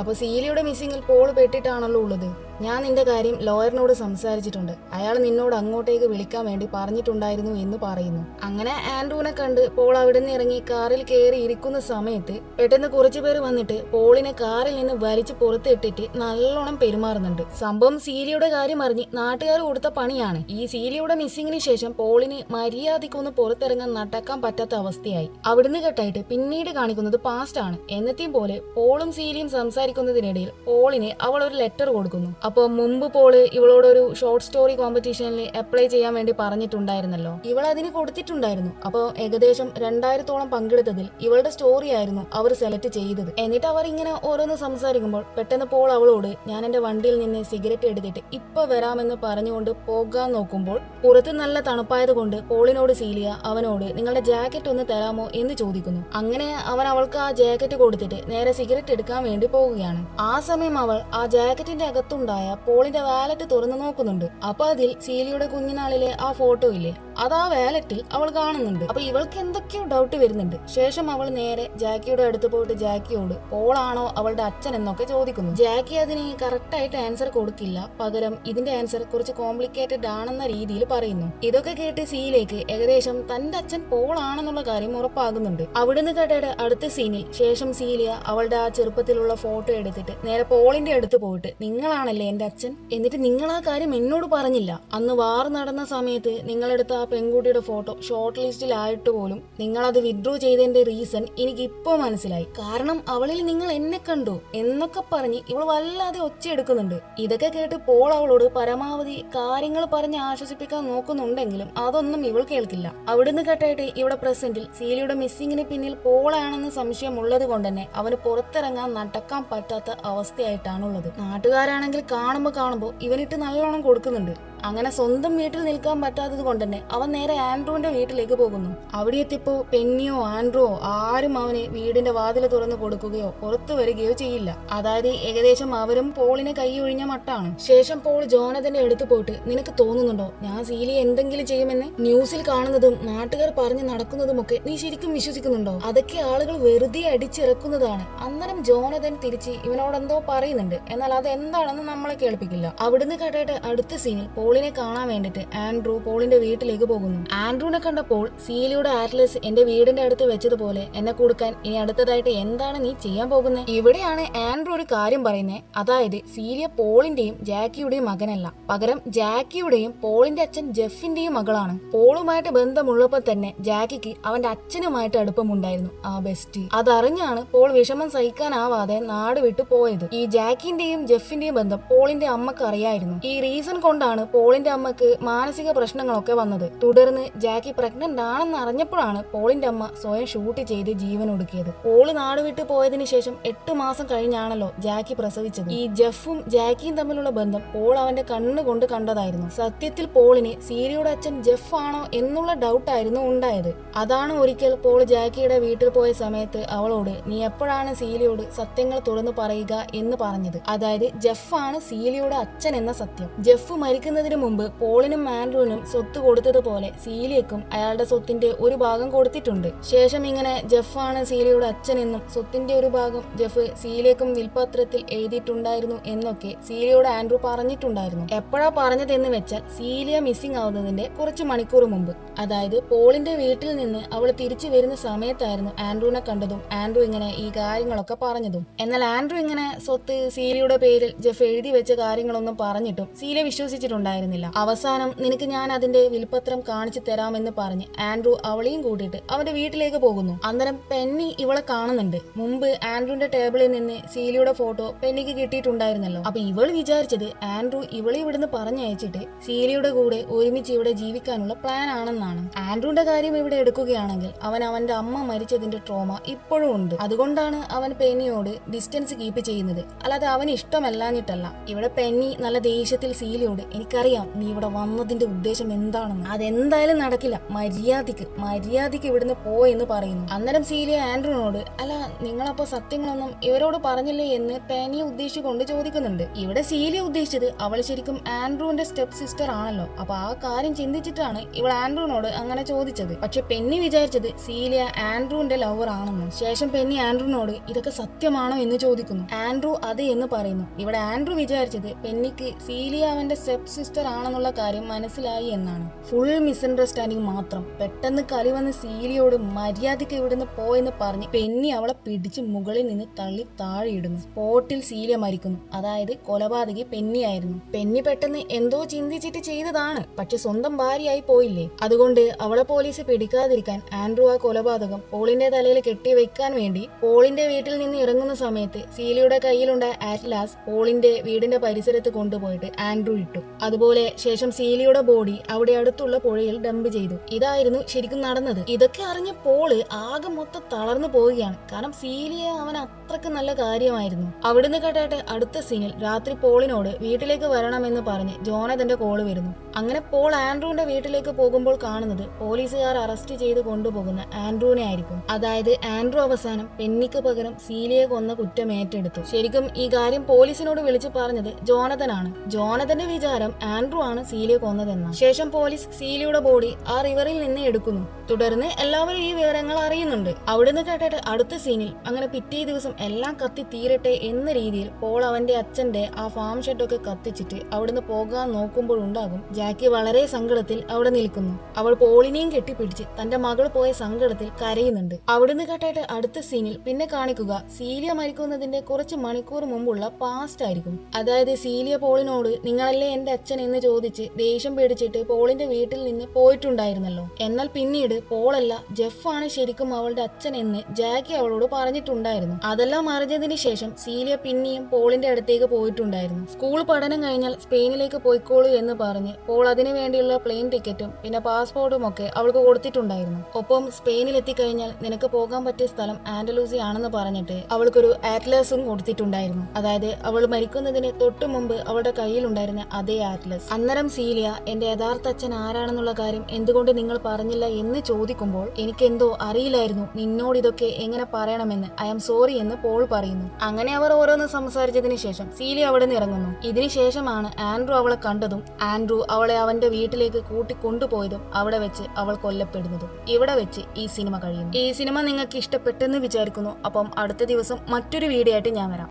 അപ്പൊ സീലിയുടെ മിസ്സിങ്ങിൽ പോൾ പെട്ടിട്ടാണല്ലോ ഉള്ളത്. ഞാൻ നിന്റെ കാര്യം ലോയറിനോട് സംസാരിച്ചിട്ടുണ്ട്, അയാൾ നിന്നോട് അങ്ങോട്ടേക്ക് വിളിക്കാൻ വേണ്ടി പറഞ്ഞിട്ടുണ്ടായിരുന്നു എന്ന് പറയുന്നു. അങ്ങനെ ആൻഡ്രൂനെ കണ്ട് പോൾ അവിടെ നിന്ന് ഇറങ്ങി കാറിൽ കയറി ഇരിക്കുന്ന സമയത്ത് പെട്ടെന്ന് കുറച്ചു പേര് വന്നിട്ട് പോളിനെ കാറിൽ നിന്ന് വലിച്ചു പുറത്തിട്ടിട്ട് നല്ലോണം പെരുമാറുന്നുണ്ട്. സംഭവം സീലിയുടെ കാര്യം അറിഞ്ഞ് നാട്ടുകാർ കൊടുത്ത പണിയാണ്. ഈ സീലിയുടെ മിസ്സിങ്ങിന് ശേഷം പോളിന് മര്യാദയ്ക്കൊന്ന് പുറത്തിറങ്ങാൻ നടക്കാൻ പറ്റാത്ത അവസ്ഥയായി. അവിടുന്ന് കേട്ടായിട്ട് പിന്നീട് കാണിക്കുന്നത് പാസ്റ്റ് ആണ്. എന്നത്തെയും പോലെ പോളും സീലിയും സംസാരിക്കുന്നതിനിടയിൽ പോളിന് അവൾ ഒരു ലെറ്റർ കൊടുക്കുന്നു. അപ്പോൾ മുമ്പ് പോള് ഇവളോടൊരു ഷോർട്ട് സ്റ്റോറി കോമ്പറ്റീഷനിൽ അപ്ലൈ ചെയ്യാൻ വേണ്ടി പറഞ്ഞിട്ടുണ്ടായിരുന്നല്ലോ, ഇവൾ അതിന് കൊടുത്തിട്ടുണ്ടായിരുന്നു. അപ്പോൾ ഏകദേശം 2000-ഓളം പങ്കെടുത്തതിൽ ഇവളുടെ സ്റ്റോറി ആയിരുന്നു അവർ സെലക്ട് ചെയ്തത്. എന്നിട്ട് അവർ ഇങ്ങനെ ഓരോന്ന് സംസാരിക്കുമ്പോൾ പെട്ടെന്ന് പോൾ അവളോട് ഞാൻ എന്റെ വണ്ടിയിൽ നിന്ന് സിഗരറ്റ് എടുത്തിട്ട് ഇപ്പൊ വരാമെന്ന് പറഞ്ഞുകൊണ്ട് പോകാൻ നോക്കുമ്പോൾ പുറത്ത് നല്ല തണുപ്പായത് കൊണ്ട് പോളിനോട് സീലിയ അവനോട് നിങ്ങളുടെ ജാക്കറ്റ് ഒന്ന് തരാമോ എന്ന് ചോദിക്കുന്നു. അങ്ങനെ അവൻ അവൾക്ക് ആ ജാക്കറ്റ് കൊടുത്തിട്ട് നേരെ സിഗരറ്റ് എടുക്കാൻ വേണ്ടി പോവുകയാണ്. ആ സമയം അവൾ ആ ജാക്കറ്റിന്റെ അകത്തുണ്ടായ പോളിന്റെ വാലറ്റ് തുറന്നു നോക്കുന്നുണ്ട്. അപ്പൊ അതിൽ സീലിയുടെ കുഞ്ഞിനാളിലെ ആ ഫോട്ടോ ഇല്ലേ, അത് ആ വാലറ്റിൽ അവൾ കാണുന്നുണ്ട്. അപ്പൊ ഇവൾക്ക് എന്തൊക്കെയോ ഡൗട്ട് വരുന്നുണ്ട്. ശേഷം അവൾ നേരെ ജാക്കിയുടെ അടുത്ത് പോയിട്ട് ജാക്കിയോട് പോളാണോ അവളുടെ അച്ഛൻ എന്നൊക്കെ ചോദിക്കുന്നു. ജാക്കി അതിന് കറക്റ്റ് ആയിട്ട് ആൻസർ കൊടുക്കില്ല, പകരം ഇതിന്റെ ആൻസർ കുറച്ച് കോംപ്ലിക്കേറ്റഡ് ആണെന്ന രീതിയിൽ പറയുന്നു. ഇതൊക്കെ കേട്ട് സീലേക്ക് ഏകദേശം തന്റെ അച്ഛൻ പോളാണെന്നുള്ള കാര്യം ഉറപ്പാകുന്നുണ്ട്. അവിടുന്ന് കേട്ടയുടെ അടുത്ത സീനിൽ ശേഷം സീലിയ അവളുടെ ആ ചെറുപ്പത്തിലുള്ള ഫോട്ടോ എടുത്തിട്ട് നേരെ പോളിന്റെ അടുത്ത് പോയിട്ട് നിങ്ങളാണല്ലേ എന്റെ അച്ഛൻ, എന്നിട്ട് നിങ്ങൾ ആ കാര്യം എന്നോട് പറഞ്ഞില്ല. അന്ന് വാർ നടന്ന സമയത്ത് നിങ്ങളെടുത്ത ആ പെൺകുട്ടിയുടെ ഫോട്ടോ ഷോർട്ട് ലിസ്റ്റിലായിട്ട് പോലും നിങ്ങൾ അത് വിഡ്രോ ചെയ്തതിന്റെ റീസൺ എനിക്ക് ഇപ്പോ മനസ്സിലായി. കാരണം അവളിൽ നിങ്ങൾ എന്നെ കണ്ടു എന്നൊക്കെ പറഞ്ഞ് ഇവൾ വല്ലാതെ ഒച്ചയെടുക്കുന്നുണ്ട്. ഇതൊക്കെ കേട്ട് പോൾ അവളോട് പരമാവധി കാര്യങ്ങൾ പറഞ്ഞ് ആശ്വസിപ്പിക്കാൻ നോക്കുന്നുണ്ടെങ്കിലും അതൊന്നും ഇവൾ കേൾക്കില്ല. അവിടുന്ന് കേട്ടായിട്ട് ഇവിടെ പ്രസന്റിൽ സീലിയുടെ മിസ്സിങ്ങിന് പിന്നിൽ പോളാണെന്ന് സംശയമുള്ളത് കൊണ്ട് തന്നെ അവന് പുറത്തിറങ്ങാൻ നടക്കാൻ പറ്റാത്ത അവസ്ഥയായിട്ടാണുള്ളത്. നാട്ടുകാരാണെങ്കിൽ കാണുമ്പോ ഇവനിട്ട് നല്ലോണം കൊടുക്കുന്നുണ്ട്. അങ്ങനെ സ്വന്തം വീട്ടിൽ നിൽക്കാൻ പറ്റാത്തത് കൊണ്ട് തന്നെ അവൻ നേരെ ആൻഡ്രൂവിന്റെ വീട്ടിലേക്ക് പോകുന്നു. അവിടെ എത്തിയപ്പോ പെന്നിയോ ആൻഡ്രോ ആരും അവന് വീടിന്റെ വാതിൽ തുറന്നു കൊടുക്കുകയോ പുറത്തു വരികയോ ചെയ്യില്ല. അതായത് ഏകദേശം അവരും പോളിനെ കൈ ഒഴിഞ്ഞ മട്ടാണ്. ശേഷം പോൾ ജോനഥന്റെ അടുത്ത് പോയിട്ട് നിനക്ക് തോന്നുന്നുണ്ടോ ഞാൻ സീലിയെ എന്തെങ്കിലും ചെയ്യുമെന്ന്? ന്യൂസിൽ കാണുന്നതും നാട്ടുകാർ പറഞ്ഞു നടക്കുന്നതുമൊക്കെ നീ ശരിക്കും വിശ്വസിക്കുന്നുണ്ടോ? അതൊക്കെ ആളുകൾ വെറുതെ അടിച്ചിറക്കുന്നതാണ്. അന്നേരം ജോനഥൻ തിരിച്ച് ഇവനോടെന്തോ പറയുന്നുണ്ട്, എന്നാൽ അതെന്താണെന്ന് നമ്മളെ കേൾപ്പിക്കില്ല. അവിടുന്ന് കേട്ടിട്ട് അടുത്ത സീനിൽ പോളിനെ കാണാൻ വേണ്ടിട്ട് ആൻഡ്രൂ പോളിന്റെ വീട്ടിലേക്ക് പോകുന്നു. ആൻഡ്രൂനെ കണ്ടപ്പോൾ സീലിയുടെ ആറ്റ്ലസ് എന്റെ വീടിന്റെ അടുത്ത് വെച്ചതുപോലെ എന്നെ കൊടുക്കാൻ ഇനി അടുത്തതായിട്ട് എന്താണ് നീ ചെയ്യാൻ പോകുന്നത്? ഇവിടെയാണ് ആൻഡ്രൂ ഒരു കാര്യം പറയുന്നത്. അതായത് സീലിയ പോളിന്റെയും ജാക്കിയുടെയും മകനല്ല, പകരം ജാക്കിയുടെയും പോളിന്റെ അച്ഛൻ ജെഫിന്റെയും മകളാണ്. പോളുമായിട്ട് ബന്ധമുള്ളപ്പോൾ തന്നെ ജാക്കിക്ക് അവന്റെ അച്ഛനുമായിട്ട് അടുപ്പമുണ്ടായിരുന്നു, ആ ബെസ്റ്റ്. അതറിഞ്ഞാണ് പോൾ വിഷമം സഹിക്കാനാവാതെ നാട് വിട്ടു പോയത്. ഈ ജാക്കിന്റെയും ജെഫിന്റെയും ബന്ധം പോളിന്റെ അമ്മക്ക് അറിയായിരുന്നു. ഈ റീസൺ കൊണ്ടാണ് പോളിന്റെ അമ്മക്ക് മാനസിക പ്രശ്നങ്ങളൊക്കെ വന്നത്. തുടർന്ന് ജാക്കി പ്രഗ്നന്റ് ആണെന്ന് അറിഞ്ഞപ്പോഴാണ് പോളിന്റെ അമ്മ സ്വയം ഷൂട്ട് ചെയ്ത് ജീവൻ ഒടുക്കിയത്. പോള് നാടുവിട്ട് പോയതിനു ശേഷം 8 മാസം കഴിഞ്ഞാണല്ലോ ജാക്കി പ്രസവിച്ചത്. ഈ ജെഫും ജാക്കിയും തമ്മിലുള്ള ബന്ധം പോൾ അവന്റെ കണ്ണുകൊണ്ട് കണ്ടതായിരുന്നു. സത്യത്തിൽ പോളിന് സീലിയുടെ അച്ഛൻ ജെഫ് ആണോ എന്നുള്ള ഡൗട്ടായിരുന്നു ഉണ്ടായത്. അതാണ് ഒരിക്കൽ പോൾ ജാക്കിയുടെ വീട്ടിൽ പോയ സമയത്ത് അവളോട് നീ എപ്പോഴാണ് സീലിയോട് സത്യങ്ങൾ തുറന്നു പറയുക എന്ന് പറഞ്ഞത്. അതായത് ജെഫ് ആണ് സീലിയുടെ അച്ഛൻ എന്ന സത്യം. ജെഫ് മരിക്കുന്നതിന് മുമ്പ് പോളിനും ആൻഡ്രൂവിനും സ്വത്ത് കൊടുത്തതുപോലെ സീലിയക്കും അയാളുടെ സ്വത്തിന്റെ ഒരു ഭാഗം കൊടുത്തിട്ടുണ്ട്. ശേഷം ഇങ്ങനെ ജെഫ് ആണ് സീലിയുടെ അച്ഛൻ എന്നും സ്വത്തിന്റെ ഒരു ഭാഗം ജെഫ് സീലിയക്കും വിൽപത്രത്തിൽ എഴുതിയിട്ടുണ്ടായിരുന്നു എന്നൊക്കെ സീലിയോട് ആൻഡ്രൂ പറഞ്ഞിട്ടുണ്ടായിരുന്നു. എപ്പോഴാ പറഞ്ഞതെന്ന് വെച്ചാൽ സീലിയ മിസ്സിംഗ് ആവുന്നതിന്റെ കുറച്ച് മണിക്കൂർ മുമ്പ്. അതായത് പോളിന്റെ വീട്ടിൽ നിന്ന് അവൾ തിരിച്ചു വരുന്ന സമയത്തായിരുന്നു ആൻഡ്രൂവിനെ കണ്ടതും ആൻഡ്രൂ ഇങ്ങനെ ഈ കാര്യങ്ങളൊക്കെ പറഞ്ഞതും. എന്നാൽ ആൻഡ്രൂ ഇങ്ങനെ സ്വത്ത് സീലിയുടെ പേരിൽ ജെഫ് എഴുതി വെച്ച കാര്യങ്ങളൊന്നും പറഞ്ഞിട്ടും സീലിയ വിശ്വസിച്ചിട്ടുണ്ടായിരുന്നില്ല. അവസാനം നിനക്ക് ഞാൻ അതിന്റെ വിൽപത്രം കാണിച്ചു തരാമെന്ന് പറഞ്ഞ് ആൻഡ്രൂ അവളെയും കൂട്ടിയിട്ട് അവന്റെ വീട്ടിലേക്ക് പോകുന്നു. അന്നേരം പെന്നി ഇവളെ കാണുന്നുണ്ട്. മുമ്പ് ആൻഡ്രൂന്റെ ടേബിളിൽ നിന്ന് സീലിയുടെ ഫോട്ടോ പെന്നിക്ക് കിട്ടിയിട്ടുണ്ടായിരുന്നല്ലോ. അപ്പൊ ഇവൾ വിചാരിച്ചത് ആൻഡ്രൂ ഇവളെ ഇവിടുന്ന് പറഞ്ഞയച്ചിട്ട് സീലിയുടെ കൂടെ ഒരുമിച്ച് ഇവിടെ ജീവിക്കാനുള്ള പ്ലാൻ ആണെന്നാണ്. ആൻഡ്രൂന്റെ കാര്യം ഇവിടെ എടുക്കുകയാണെങ്കിൽ അവൻ അവന്റെ അമ്മ മരിച്ചതിന്റെ ട്രോമ ഇപ്പോഴും ഉണ്ട്. അതുകൊണ്ടാണ് അവൻ പെന്നിയോട് ഡിസ്റ്റൻസ് കീപ്പ് ചെയ്യുന്നത്. അല്ലാതെ അവന് ഇഷ്ടമല്ലാഞ്ഞിട്ടല്ല. ഇവിടെ പെന്നി നല്ല ദേഷ്യത്തിൽ സീലിയോട് എനിക്കറിയാം നീ ഇവിടെ വന്നതിന്റെ ഉദ്ദേശം എന്താണെന്ന്, അതെന്തായാലും നടക്കില്ല, മര്യാദയ്ക്ക് ഇവിടുന്ന് പോയെന്ന് പറയുന്നു. അന്നേരം സീലിയ ആൻഡ്രൂനോട് അല്ല നിങ്ങളപ്പോ സത്യങ്ങളൊന്നും ഇവരോട് പറഞ്ഞില്ലേ എന്ന് പെന്നിയെ ഉദ്ദേശിച്ചുകൊണ്ട് ചോദിക്കുന്നുണ്ട്. ഇവിടെ സീലിയ ഉദ്ദേശിച്ചത് അവൾ ശരിക്കും ആൻഡ്രൂവിന്റെ സ്റ്റെപ്പ് സിസ്റ്റർ ആണല്ലോ. അപ്പൊ ആ കാര്യം ചിന്തിച്ചിട്ടാണ് ഇവൾ ആൻഡ്രൂനോട് അങ്ങനെ ചോദിച്ചത്. പക്ഷെ പെന്നി വിചാരിച്ചത് സീലിയ ആൻഡ്രൂവിന്റെ ലവർ ആണെന്ന്. ശേഷം പെന്നി ആൻഡ്രൂനോട് ഇതൊക്കെ സത്യമാണോ എന്ന് ചോദിക്കുന്നു. ആൻഡ്രൂ അതെ എന്ന് പറയുന്നു. ഇവിടെ ആൻഡ്രൂ വിചാരിച്ചത് പെന്നിക്ക് സീലിയ അവന്റെ സ്റ്റെപ്പ് സിസ്റ്റർ ആണെന്നുള്ള കാര്യം മനസ്സിലായി എന്നാണ്. ഫുൾ മിസ്അണ്ടർസ്റ്റാൻഡിങ് മാത്രം. പെട്ടെന്ന് കലി വന്ന് സീലിയോട് മര്യാദയ്ക്ക് ഇവിടുന്ന് പോയെന്ന് പറഞ്ഞ് പെന്നി അവളെ പിടിച്ച് മുകളിൽ നിന്ന് തള്ളി താഴെയിടുന്നു. സ്പോട്ടിൽ സീലിയ മരിക്കുന്നു. അതായത് കൊലപാതകി പെന്നിയായിരുന്നു. പെന്നി പെട്ടെന്ന് എന്തോ ചിന്തിച്ചിട്ട് ചെയ്തതാണ്. പക്ഷെ സ്വന്തം ഭാര്യയായി പോയില്ലേ. അതുകൊണ്ട് അവളെ പോലീസ് പിടിക്കാതിരിക്കാൻ ആൻഡ്രൂ ആ കൊലപാതകം പോളിന്റെ തലയിൽ കെട്ടിവെക്കാൻ വേണ്ടി പോളിന്റെ വീട്ടിൽ നിന്ന് ഇറങ്ങുന്ന സമയത്ത് സീലിയുടെ കയ്യിലുണ്ടായ ആറ്റ്ലാസ് പോളിന്റെ വീടിന്റെ പരിസരത്ത് കൊണ്ടുപോയിട്ട് ആൻഡ്രൂ ഇട്ടു. അതുപോലെ ശേഷം സീലിയുടെ ബോഡി അവിടെ അടുത്തുള്ള പുഴയിൽ ഡംപ് ചെയ്തു. ഇതായിരുന്നു ശരിക്കും നടന്നത്. ഇതൊക്കെ അറിഞ്ഞ പോള് ആകെ മൊത്തം തളർന്നു പോവുകയാണ്. കാരണം സീലിയ അവൻ അത്രക്ക് നല്ല കാര്യമായിരുന്നു. അവിടുന്ന് കേട്ടായിട്ട് അടുത്ത സീനിൽ രാത്രി പോളിനോട് വീട്ടിലേക്ക് വരണമെന്ന് പറഞ്ഞ് ജോനതന്റെ കോള് വരുന്നു. അങ്ങനെ പോൾ ആൻഡ്രൂവിന്റെ വീട്ടിലേക്ക് പോകുമ്പോൾ കാണുന്നത് പോലീസുകാർ അറസ്റ്റ് ചെയ്ത് കൊണ്ടുപോകുന്ന ആൻഡ്രൂവിനെ ആയിരിക്കും. അതായത് ആൻഡ്രൂ അവസാനം പെന്നിക്ക് പകരം സീലിയെ കൊന്ന കുറ്റം ഏറ്റെടുത്തു. ശരിക്കും ഈ കാര്യം പോലീസിനോട് വിളിച്ചു പറഞ്ഞത് ജോനതനാണ്. ജോനതന്റെ വിചാരം ആൻഡ്രൂ ആണ് സീലിയെ കൊന്നതെന്നാണ്. ശേഷം പോലീസ് സീലിയുടെ ബോഡി ആ റിവറിൽ നിന്ന് എടുക്കുന്നു. തുടർന്ന് എല്ലാവരും ഈ വിവരങ്ങൾ അറിയുന്നുണ്ട്. അവിടുന്ന് കേട്ടിട്ട് അടുത്ത സീനിൽ അങ്ങനെ പിറ്റേ ദിവസം എല്ലാം കത്തി തീരട്ടെ എന്ന രീതിയിൽ പോൾ അവന്റെ അച്ഛന്റെ ആ ഫാം ഷെഡൊക്കെ കത്തിച്ചിട്ട് അവിടുന്ന് പോകാൻ നോക്കുമ്പോഴുണ്ടാകും ജാക്കി വളരെ സങ്കടത്തിൽ അവിടെ നിൽക്കുന്നു. അവൾ പോളിനെയും കെട്ടിപ്പിടിച്ച് തന്റെ മകൾ പോയ സങ്കടത്തിൽ കരയുന്നുണ്ട്. അവിടുന്ന് കേട്ടിട്ട് അടുത്ത സീനിൽ പിന്നെ കാണിക്കുക സീലിയ മരിക്കുന്നതിന്റെ കുറച്ച് മണിക്കൂർ മുമ്പുള്ള പാസ്റ്റ് ആയിരിക്കും. അതായത് സീലിയ പോളിനോട് നിങ്ങളല്ലേ എന്റെ അച്ഛൻ എന്ന് ചോദിച്ച് ദേഷ്യം പേടിച്ചിട്ട് പോളിന്റെ വീട്ടിൽ നിന്ന് പോയിട്ടുണ്ടായിരുന്നല്ലോ. എന്നാൽ പിന്നീട് പോളല്ല ജെഫ് ആണ് ശരിക്കും അവളുടെ അച്ഛൻ എന്ന് ജാക്കി അവളോട് പറഞ്ഞിട്ടുണ്ടായിരുന്നു. അതെല്ലാം അറിഞ്ഞതിന് ശേഷം സീലിയ പിന്നെയും പോളിന്റെ അടുത്തേക്ക് പോയിട്ടുണ്ടായിരുന്നു. സ്കൂൾ പഠനം കഴിഞ്ഞാൽ സ്പെയിനിലേക്ക് പോയിക്കോളൂ എന്ന് പറഞ്ഞ് പോൾ അതിനു വേണ്ടിയുള്ള പ്ലെയിൻ ടിക്കറ്റും പിന്നെ പാസ്പോർട്ടും ഒക്കെ അവൾക്ക് കൊടുത്തിട്ടുണ്ടായിരുന്നു. ഒപ്പം സ്പെയിനിൽ എത്തിക്കഴിഞ്ഞാൽ നിനക്ക് പോകാൻ പറ്റിയ സ്ഥലം ആൻഡലൂസി ആണെന്ന് പറഞ്ഞിട്ട് അവൾക്കൊരു ആറ്റ്ലസും കൊടുത്തിട്ടുണ്ടായിരുന്നു. അതായത് അവൾ മരിക്കുന്നതിന് തൊട്ടു മുമ്പ് അവളുടെ കയ്യിലുണ്ടായിരുന്ന അതേ ആറ്റ്ലസ്. അന്നേരം സീലിയ എന്റെ യഥാർത്ഥ അച്ഛൻ ആരാണെന്നുള്ള കാര്യം എന്തുകൊണ്ട് നിങ്ങൾ പറഞ്ഞില്ല എന്ന് ചോദിക്കുമ്പോൾ എനിക്കെന്തോ അറിയില്ലായിരുന്നു നിന്നോട് ഇതൊക്കെ എങ്ങനെ പറയണമെന്ന്, ഐ ആം സോറി എന്ന് പോൾ പറയുന്നു. അങ്ങനെ അവർ ഓരോന്ന് സംസാരിച്ചതിന് ശേഷം സീലിയ അവിടെ നിന്ന് ഇറങ്ങുന്നു. ഇതിനു ശേഷമാണ് ആൻഡ്രൂ അവളെ കണ്ടതും ആൻഡ്രൂ അവളെ അവന്റെ വീട്ടിലേക്ക് കൂട്ടിക്കൊണ്ടുപോയതും അവിടെ വെച്ച് അവൾ കൊല്ലപ്പെടുന്നതും. ഇവിടെ വെച്ച് ഈ സിനിമ കഴിയുന്നു. ഈ സിനിമ നിങ്ങൾക്ക് ഇഷ്ടപ്പെട്ടെന്ന് വിചാരിക്കുന്നു. അപ്പം അടുത്ത ദിവസം മറ്റൊരു വീഡിയോ ആയിട്ട് ഞാൻ വരാം.